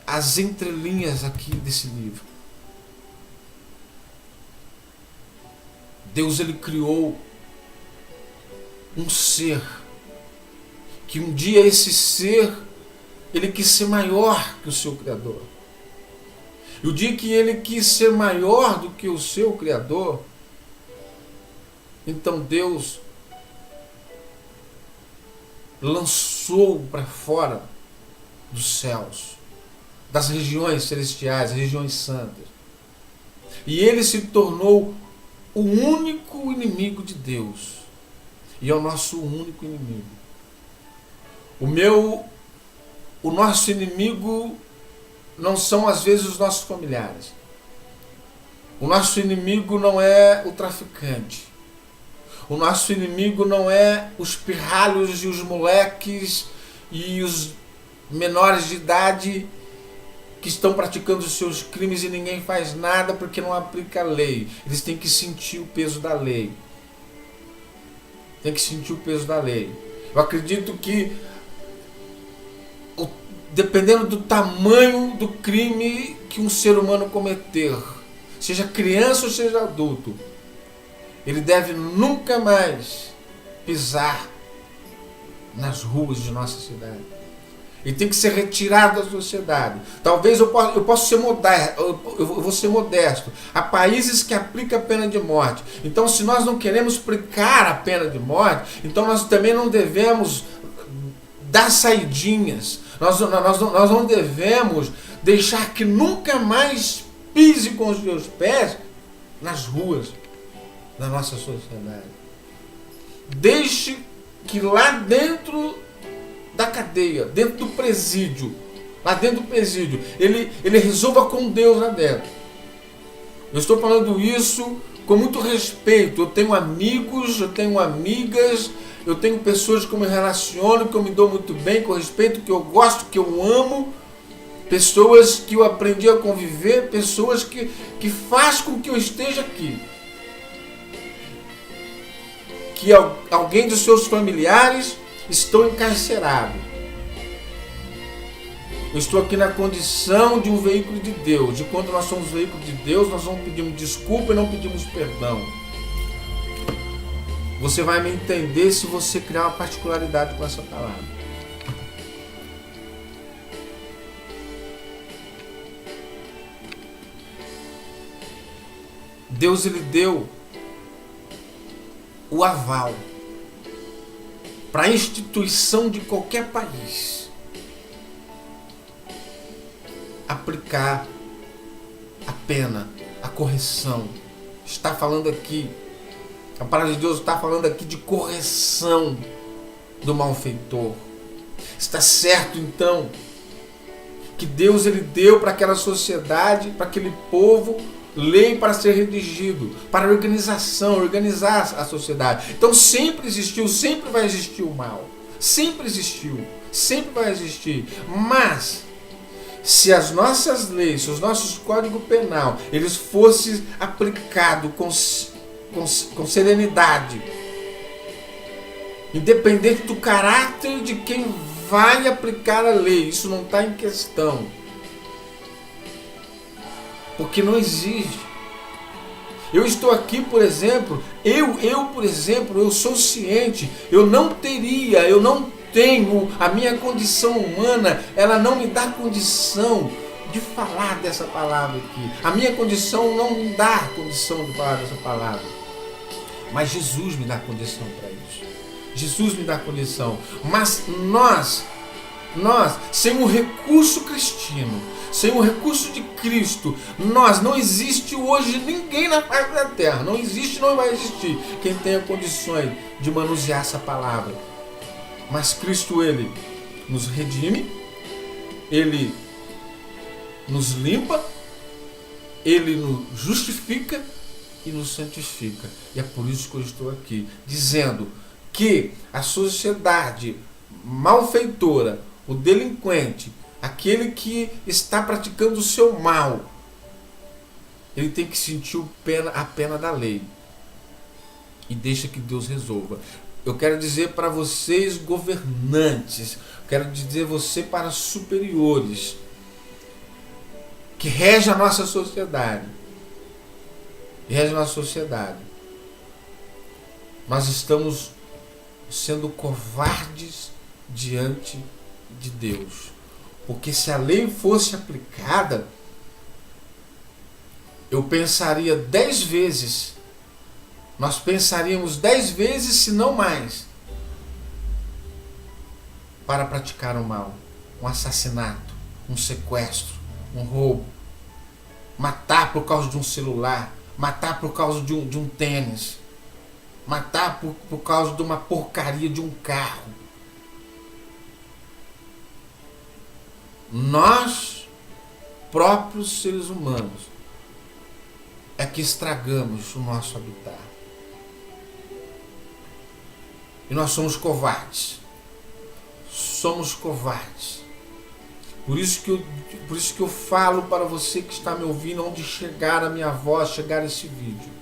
as entrelinhas aqui desse livro. Deus, ele criou um ser, que um dia esse ser, ele quis ser maior que o seu Criador. E o dia que ele quis ser maior do que o seu Criador, então Deus lançou para fora dos céus, das regiões celestiais, as regiões santas. E ele se tornou o único inimigo de Deus. E é o nosso único inimigo. O nosso inimigo não são às vezes os nossos familiares. O nosso inimigo não é o traficante. O nosso inimigo não é os pirralhos e os moleques e os menores de idade que estão praticando os seus crimes e ninguém faz nada porque não aplica a lei. Eles têm que sentir o peso da lei. Tem que sentir o peso da lei. Eu acredito que dependendo do tamanho do crime que um ser humano cometer, seja criança ou seja adulto, ele deve nunca mais pisar nas ruas de nossa cidade. Ele tem que ser retirado da sociedade. Talvez eu possa ser modesto, eu vou ser modesto. Há países que aplicam a pena de morte. Então, se nós não queremos aplicar a pena de morte, então nós também não devemos dar saidinhas. Nós não devemos deixar que nunca mais pise com os seus pés nas ruas da nossa sociedade. Deixe que lá dentro da cadeia, dentro do presídio, ele resolva com Deus lá dentro. Eu estou falando isso com muito respeito. Eu tenho amigos, eu tenho amigas, eu tenho pessoas que eu me relaciono, que eu me dou muito bem, com respeito, que eu gosto, que eu amo, pessoas que eu aprendi a conviver, pessoas que faz com que eu esteja aqui. Que alguém de seus familiares estão encarcerados. Eu estou aqui na condição de um veículo de Deus. E quando nós somos veículo de Deus, nós não pedimos desculpa e não pedimos perdão. Você vai me entender se você criar uma particularidade com essa palavra. Deus, ele deu o aval para a instituição de qualquer país aplicar a pena, a correção. Está falando aqui, a palavra de Deus está falando aqui de correção do malfeitor. Está certo, então, que Deus ele deu para aquela sociedade, para aquele povo, lei para ser redigido, para organizar a sociedade. Então sempre existiu, sempre vai existir o mal. Sempre existiu, sempre vai existir. Mas, se as nossas leis, se os nossos códigos penal, eles fossem aplicados com serenidade, independente do caráter de quem vai aplicar a lei, isso não está em questão. Porque não existe. Eu estou aqui, por exemplo, eu sou ciente, eu não tenho, a minha condição humana, ela não me dá condição de falar dessa palavra aqui. A minha condição não me dá condição de falar dessa palavra. Mas Jesus me dá condição para isso. Jesus me dá condição. Mas nós, sem o recurso cristino, sem o recurso de Cristo, não existe hoje ninguém na face da terra, não existe, não vai existir quem tenha condições de manusear essa palavra. Mas Cristo, ele nos redime, ele nos limpa, ele nos justifica e nos santifica. E é por isso que eu estou aqui, dizendo que a sociedade malfeitora, o delinquente, aquele que está praticando o seu mal, ele tem que sentir a pena da lei. E deixa que Deus resolva. Eu quero dizer para vocês, governantes, quero dizer você para superiores, que rege a nossa sociedade. Nós estamos sendo covardes diante de Deus. Porque se a lei fosse aplicada, eu pensaria 10 vezes, nós pensaríamos 10 vezes, se não mais, para praticar o mal, um assassinato, um sequestro, um roubo, matar por causa de um celular, matar por causa de um tênis, matar por causa de uma porcaria de um carro. Nós, próprios seres humanos, é que estragamos o nosso habitat. E nós somos covardes. Somos covardes. Por isso que eu falo para você que está me ouvindo, onde chegar a minha voz, chegar esse vídeo.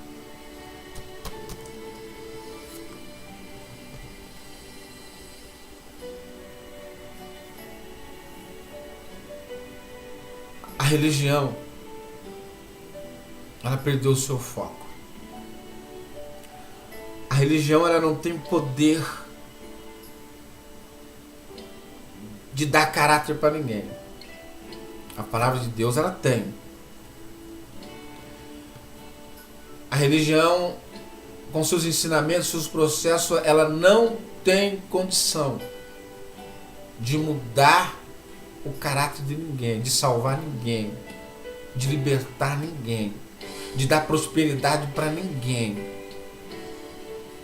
A religião, ela perdeu o seu foco. A religião, ela não tem poder de dar caráter para ninguém. A palavra de Deus, ela tem. A religião, com seus ensinamentos, seus processos, ela não tem condição de mudar o caráter de ninguém, de salvar ninguém, de libertar ninguém, de dar prosperidade para ninguém,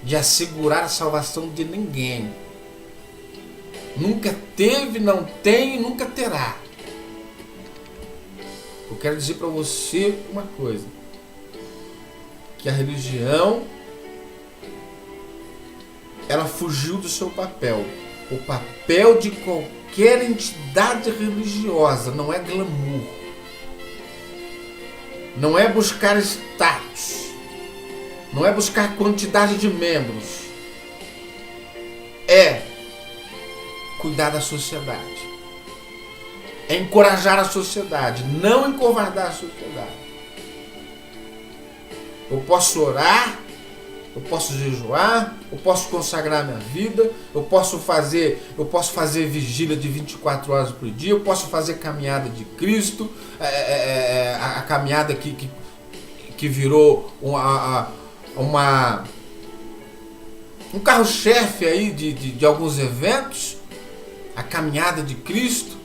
de assegurar a salvação de ninguém. Nunca teve, não tem e nunca terá. Eu quero dizer para você uma coisa, que a religião, ela fugiu do seu papel. O papel de qualquer entidade religiosa não é glamour, não é buscar status, não é buscar quantidade de membros, é cuidar da sociedade, é encorajar a sociedade, não encovardar a sociedade. Eu posso orar, eu posso jejuar, eu posso consagrar minha vida, eu posso fazer vigília de 24 horas por dia, eu posso fazer caminhada de Cristo, a caminhada que virou um carro-chefe aí de alguns eventos, a caminhada de Cristo.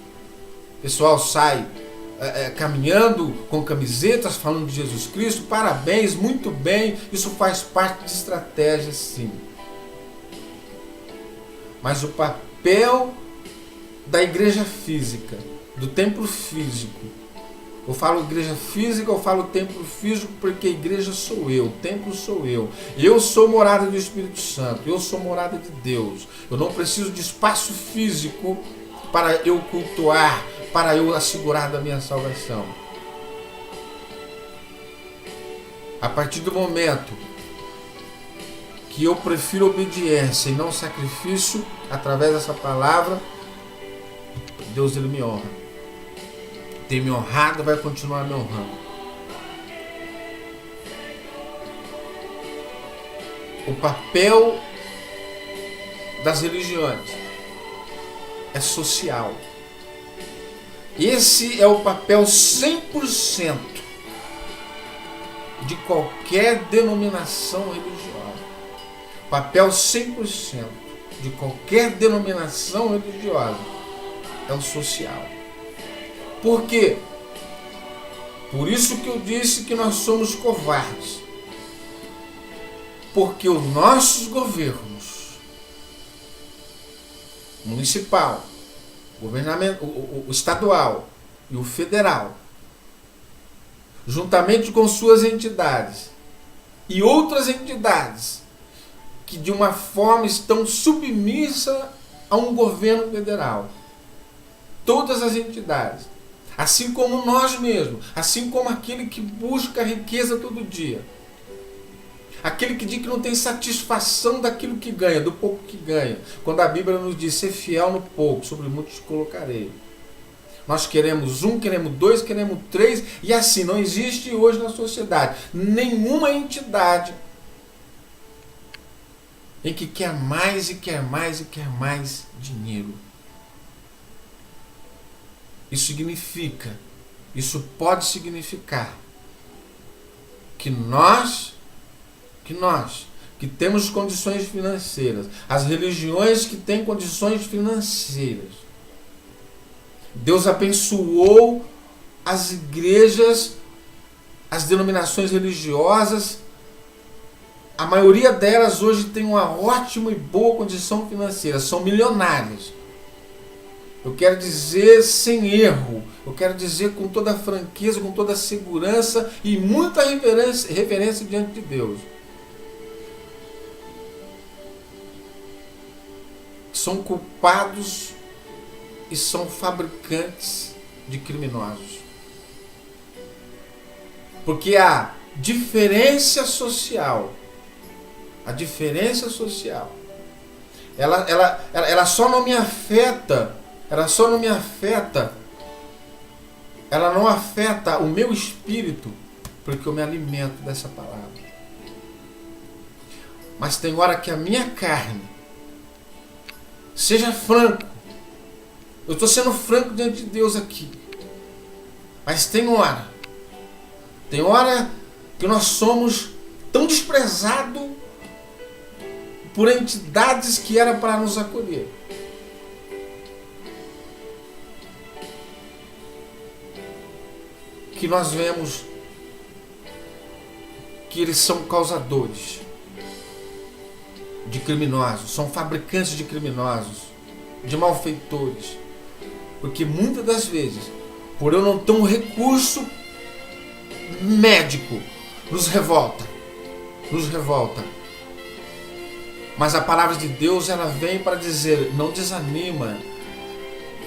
O pessoal sai caminhando com camisetas falando de Jesus Cristo. Parabéns, muito bem, isso faz parte de estratégia, sim. Mas o papel da igreja física, do templo físico, eu falo igreja física, eu falo templo físico porque igreja sou eu, templo sou eu. Eu sou morada do Espírito Santo, eu sou morada de Deus. Eu não preciso de espaço físico para eu cultuar, para eu assegurar da minha salvação. A partir do momento que eu prefiro obediência e não sacrifício, através dessa palavra, Deus, ele me honra. Tem me honrado, vai continuar me honrando. O papel das religiões é social. Esse é o papel 100% de qualquer denominação religiosa. Papel 100% de qualquer denominação religiosa é o social. Por quê? Por isso que eu disse que nós somos covardes. Porque os nossos governos, municipal, o estadual e o federal, juntamente com suas entidades e outras entidades que de uma forma estão submissas a um governo federal, todas as entidades, assim como nós mesmos, assim como aquele que busca a riqueza todo dia, aquele que diz que não tem satisfação daquilo que ganha, do pouco que ganha. Quando a Bíblia nos diz, ser fiel no pouco, sobre muito te colocarei. Nós queremos 1, queremos 2, queremos 3, e assim, não existe hoje na sociedade nenhuma entidade em que quer mais e quer mais e quer mais dinheiro. Isso significa, isso pode significar que nós que temos condições financeiras, as religiões que têm condições financeiras, Deus abençoou as igrejas, as denominações religiosas, a maioria delas hoje tem uma ótima e boa condição financeira, são milionárias. Eu quero dizer sem erro, eu quero dizer com toda a franqueza, com toda a segurança e muita reverência diante de Deus. São culpados e são fabricantes de criminosos. Porque a diferença social, ela só não me afeta ela não afeta o meu espírito, porque eu me alimento dessa palavra. Mas tem hora que a minha carne, seja franco, eu estou sendo franco diante de Deus aqui, mas tem hora que nós somos tão desprezados por entidades que era para nos acolher. Que nós vemos que eles são causadores de criminosos, são fabricantes de criminosos, de malfeitores. Porque muitas das vezes, por eu não ter um recurso médico, nos revolta. Mas a palavra de Deus, ela vem para dizer, não desanima.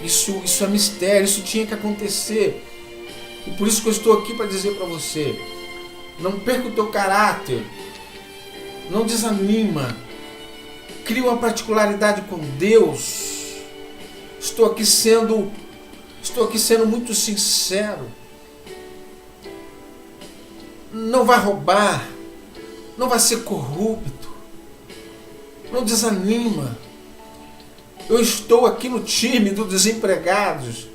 Isso é mistério, isso tinha que acontecer. E por isso que eu estou aqui para dizer para você, não perca o teu caráter, não desanima, cria uma particularidade com Deus. Estou aqui sendo muito sincero. Não vai roubar, não vai ser corrupto, não desanima. Eu estou aqui no time dos desempregados,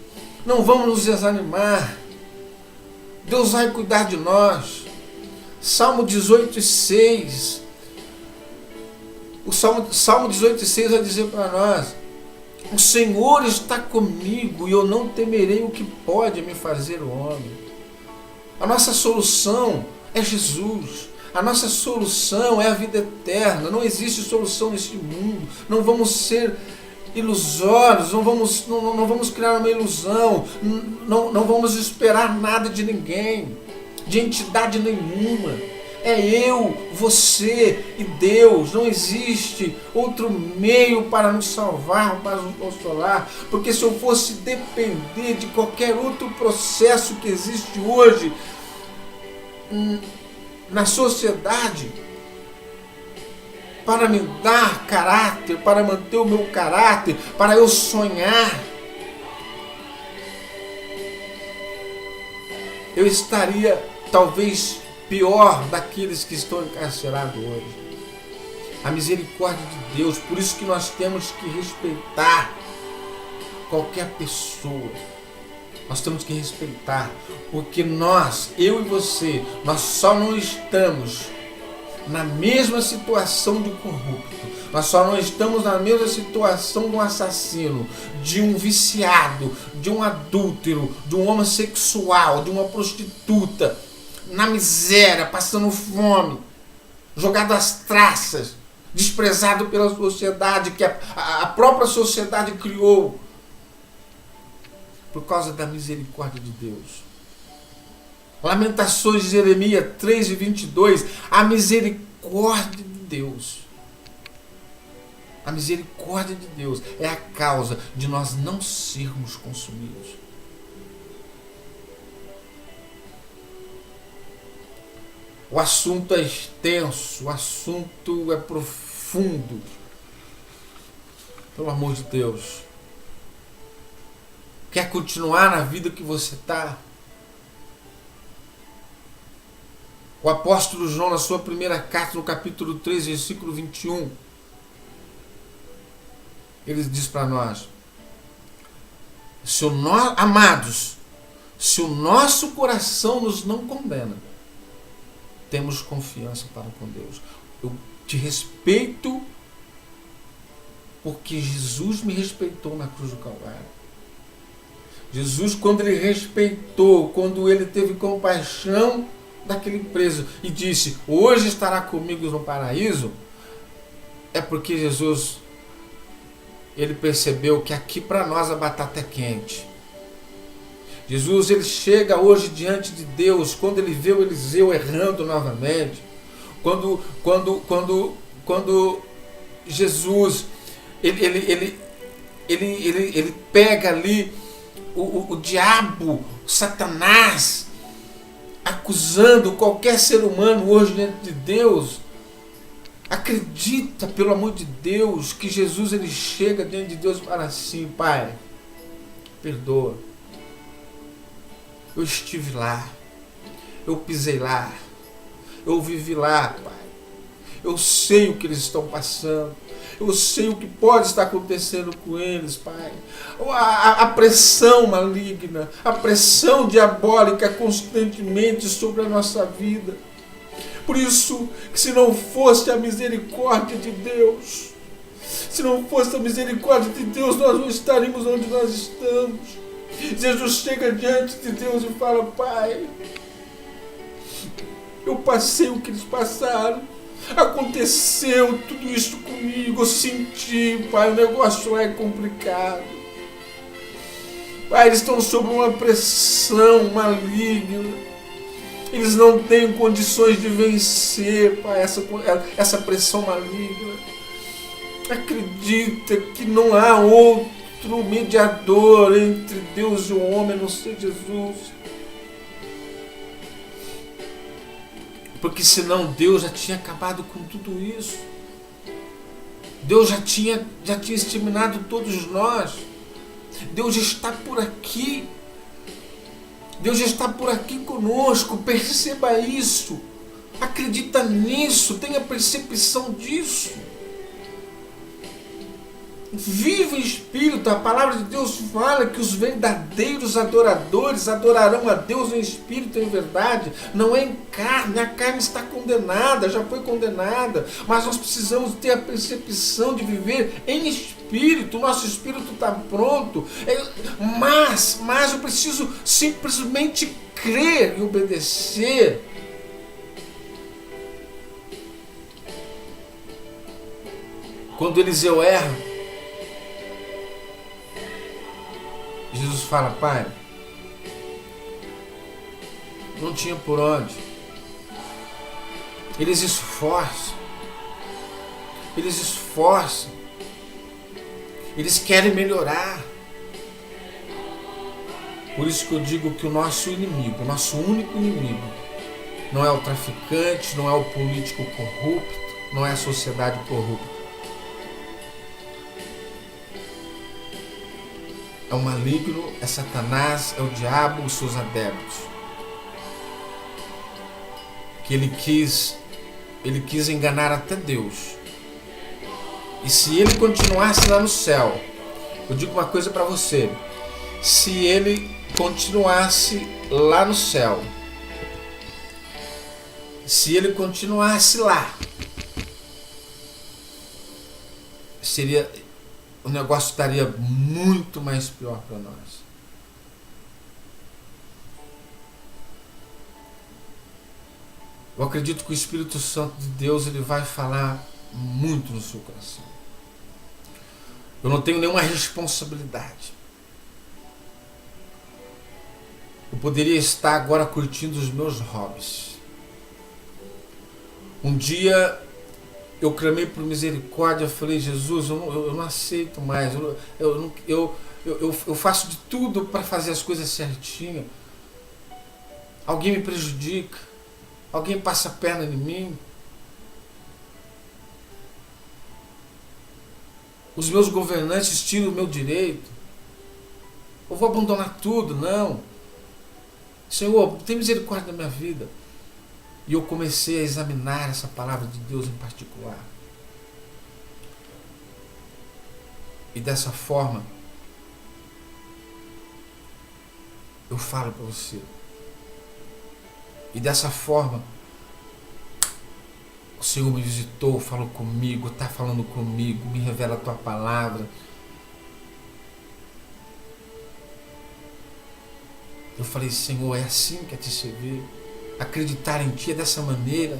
não vamos nos desanimar. Deus vai cuidar de nós. Salmo 18:6. O Salmo 18:6 vai dizer para nós: o Senhor está comigo e eu não temerei o que pode me fazer o homem. A nossa solução é Jesus. A nossa solução é a vida eterna. Não existe solução neste mundo. Não vamos ser ilusórios, não vamos criar uma ilusão, não vamos esperar nada de ninguém, de entidade nenhuma. É eu, você e Deus. Não existe outro meio para nos salvar, para nos consolar. Porque se eu fosse depender de qualquer outro processo que existe hoje na sociedade para me dar caráter, para manter o meu caráter, para eu sonhar, eu estaria talvez pior daqueles que estão encarcerados hoje. A misericórdia de Deus, por isso que nós temos que respeitar qualquer pessoa. Nós temos que respeitar, porque nós, eu e você, nós só não estamos na mesma situação de um corrupto. Nós só não estamos na mesma situação de um assassino, de um viciado, de um adúltero, de um homossexual, de uma prostituta, na miséria, passando fome, jogado às traças, desprezado pela sociedade, que a própria sociedade criou, por causa da misericórdia de Deus. Lamentações de Jeremias 3:22, a misericórdia de Deus. A misericórdia de Deus é a causa de nós não sermos consumidos. O assunto é extenso, o assunto é profundo. Pelo amor de Deus. Quer continuar na vida que você está? O apóstolo João, na sua primeira carta, no capítulo 3, versículo 21, ele diz para nós: amados, se o nosso coração nos não condena, temos confiança para com Deus. Eu te respeito porque Jesus me respeitou na cruz do Calvário. Jesus, quando ele respeitou, quando ele teve compaixão daquele preso e disse: hoje estará comigo no paraíso, é porque Jesus, ele percebeu que aqui para nós a batata é quente. Jesus, ele chega hoje diante de Deus, quando ele vê o Eliseu errando novamente, quando Jesus ele pega ali o diabo, Satanás, acusando qualquer ser humano hoje diante de Deus. Acredita, pelo amor de Deus, que Jesus, ele chega diante de Deus para assim: Pai, perdoa. Eu estive lá, eu pisei lá, eu vivi lá, Pai. Eu sei o que eles estão passando. Eu sei o que pode estar acontecendo com eles, Pai. A pressão maligna, a pressão diabólica constantemente sobre a nossa vida. Por isso, que se não fosse a misericórdia de Deus, se não fosse a misericórdia de Deus, nós não estaríamos onde nós estamos. Jesus chega diante de Deus e fala: Pai, eu passei o que eles passaram. Aconteceu tudo isso comigo, eu senti, Pai, o negócio lá é complicado. Pai, eles estão sob uma pressão maligna. Eles não têm condições de vencer, Pai, essa pressão maligna. Acredita que não há outro mediador entre Deus e o homem, a não ser Jesus. Porque senão Deus já tinha acabado com tudo isso. Deus já tinha exterminado todos nós. Deus está por aqui. Deus está por aqui conosco. Perceba isso. Acredita nisso. Tenha percepção disso. Viva em espírito. A palavra de Deus fala que os verdadeiros adoradores adorarão a Deus em espírito e em verdade. Não é em carne. A carne está condenada, já foi condenada. Mas nós precisamos ter a percepção de viver em espírito. O nosso espírito está pronto. Mas eu preciso simplesmente crer e obedecer. Quando Eliseu erra, Jesus fala: Pai, não tinha por onde. Eles esforçam. Eles querem melhorar. Por isso que eu digo que o nosso inimigo, o nosso único inimigo, não é o traficante, não é o político corrupto, não é a sociedade corrupta. É o maligno, é Satanás, é o diabo, os seus adeptos. Que ele quis enganar até Deus. E se ele continuasse lá no céu, eu digo uma coisa para você: se ele continuasse lá no céu, se ele continuasse lá, o negócio estaria muito mais pior para nós. Eu acredito que o Espírito Santo de Deus ele vai falar muito no seu coração. Eu não tenho nenhuma responsabilidade. Eu poderia estar agora curtindo os meus hobbies. Um dia eu clamei por misericórdia, eu falei: Jesus, eu não aceito mais, eu faço de tudo para fazer as coisas certinho. Alguém me prejudica, alguém passa a perna em mim. Os meus governantes tiram o meu direito. Eu vou abandonar tudo? Não. Senhor, tem misericórdia da minha vida. E eu comecei a examinar essa palavra de Deus em particular. E dessa forma, eu falo para você. E dessa forma, o Senhor me visitou, falou comigo, está falando comigo, me revela a tua palavra. Eu falei: Senhor, é assim que é te servir. Acreditar em ti é dessa maneira,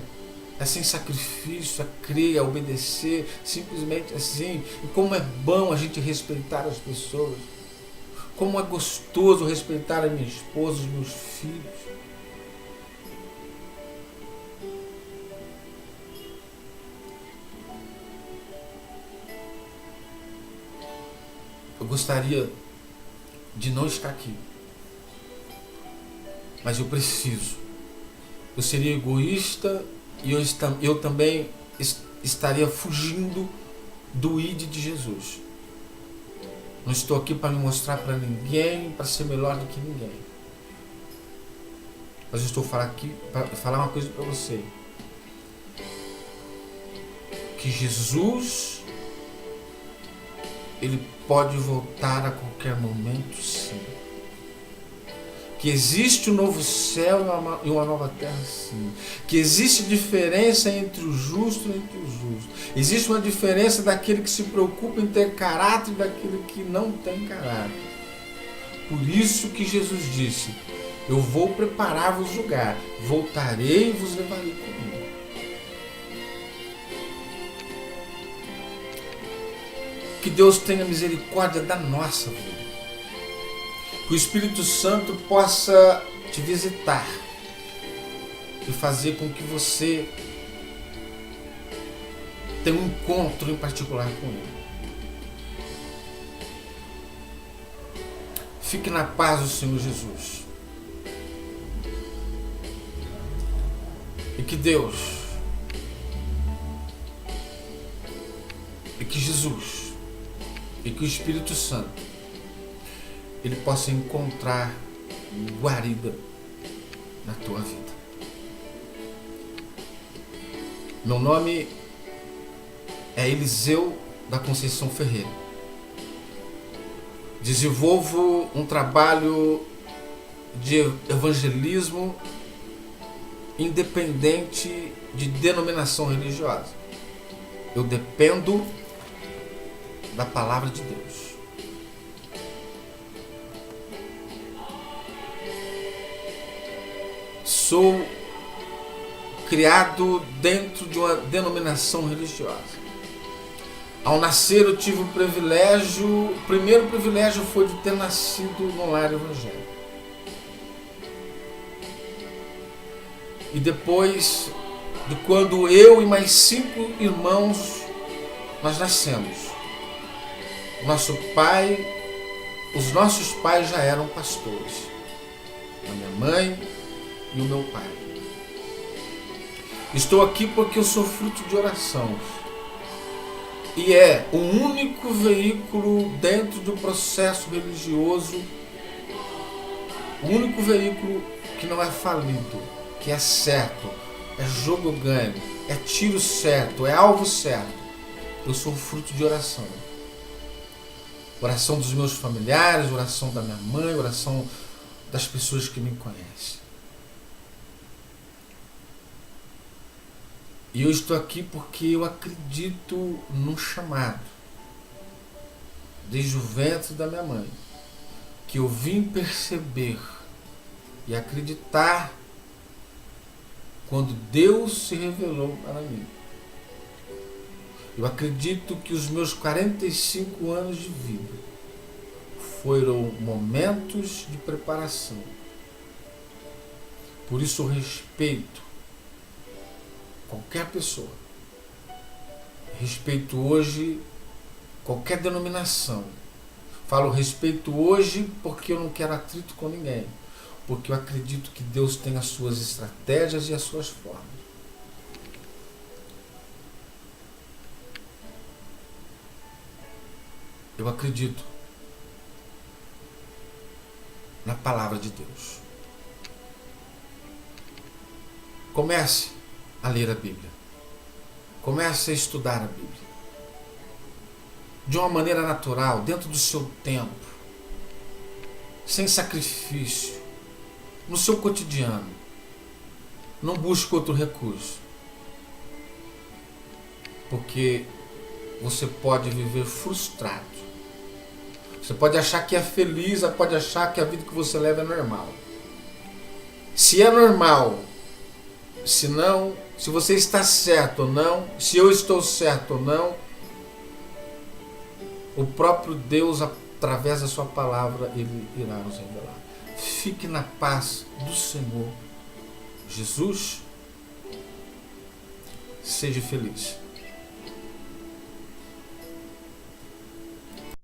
é sem sacrifício, é crer, é obedecer, simplesmente assim. E como é bom a gente respeitar as pessoas, como é gostoso respeitar a minha esposa, os meus filhos. Eu gostaria de não estar aqui, mas eu preciso. Eu seria egoísta e eu também estaria fugindo do ID de Jesus. Não estou aqui para me mostrar para ninguém, para ser melhor do que ninguém. Mas eu estou falando aqui para falar uma coisa para você. Que Jesus, ele pode voltar a qualquer momento, sim. Que existe um novo céu e uma nova terra, sim. Que existe diferença entre o justo e entre o justo. Existe uma diferença daquele que se preocupa em ter caráter e daquele que não tem caráter. Por isso que Jesus disse: eu vou preparar-vos lugar, voltarei e vos levarei comigo. Que Deus tenha misericórdia da nossa vida. Que o Espírito Santo possa te visitar e fazer com que você tenha um encontro em particular com Ele. Fique na paz do Senhor Jesus. E que Deus, e que Jesus, e que o Espírito Santo, ele possa encontrar guarida na tua vida. Meu nome é Eliseu da Conceição Ferreira. Desenvolvo um trabalho de evangelismo independente de denominação religiosa. Eu dependo da palavra de Deus. Sou criado dentro de uma denominação religiosa. Ao nascer eu tive o primeiro privilégio foi de ter nascido no lar evangélico. E depois de quando eu e mais 5 irmãos nós nascemos, os nossos pais já eram pastores. A minha mãe e o meu pai. Estou aqui porque eu sou fruto de oração. E é o único veículo dentro do processo religioso, o único veículo que não é falido, que é certo, é jogo ganho, é tiro certo, é alvo certo. Eu sou fruto de oração. Oração dos meus familiares, oração da minha mãe, oração das pessoas que me conhecem. E eu estou aqui porque eu acredito no chamado, desde o ventre da minha mãe, que eu vim perceber e acreditar quando Deus se revelou para mim. Eu acredito que os meus 45 anos de vida foram momentos de preparação. Por isso eu respeito qualquer pessoa. Respeito hoje qualquer denominação. Falo respeito hoje porque eu não quero atrito com ninguém. Porque eu acredito que Deus tem as suas estratégias e as suas formas. Eu acredito na palavra de Deus. Comece a ler a Bíblia. Comece a estudar a Bíblia. De uma maneira natural, dentro do seu tempo, sem sacrifício, no seu cotidiano. Não busque outro recurso. Porque você pode viver frustrado. Você pode achar que é feliz, pode achar que a vida que você leva é normal. Se é normal, se não, se você está certo ou não, se eu estou certo ou não, o próprio Deus, através da sua palavra, Ele irá nos revelar. Fique na paz do Senhor Jesus. Seja feliz.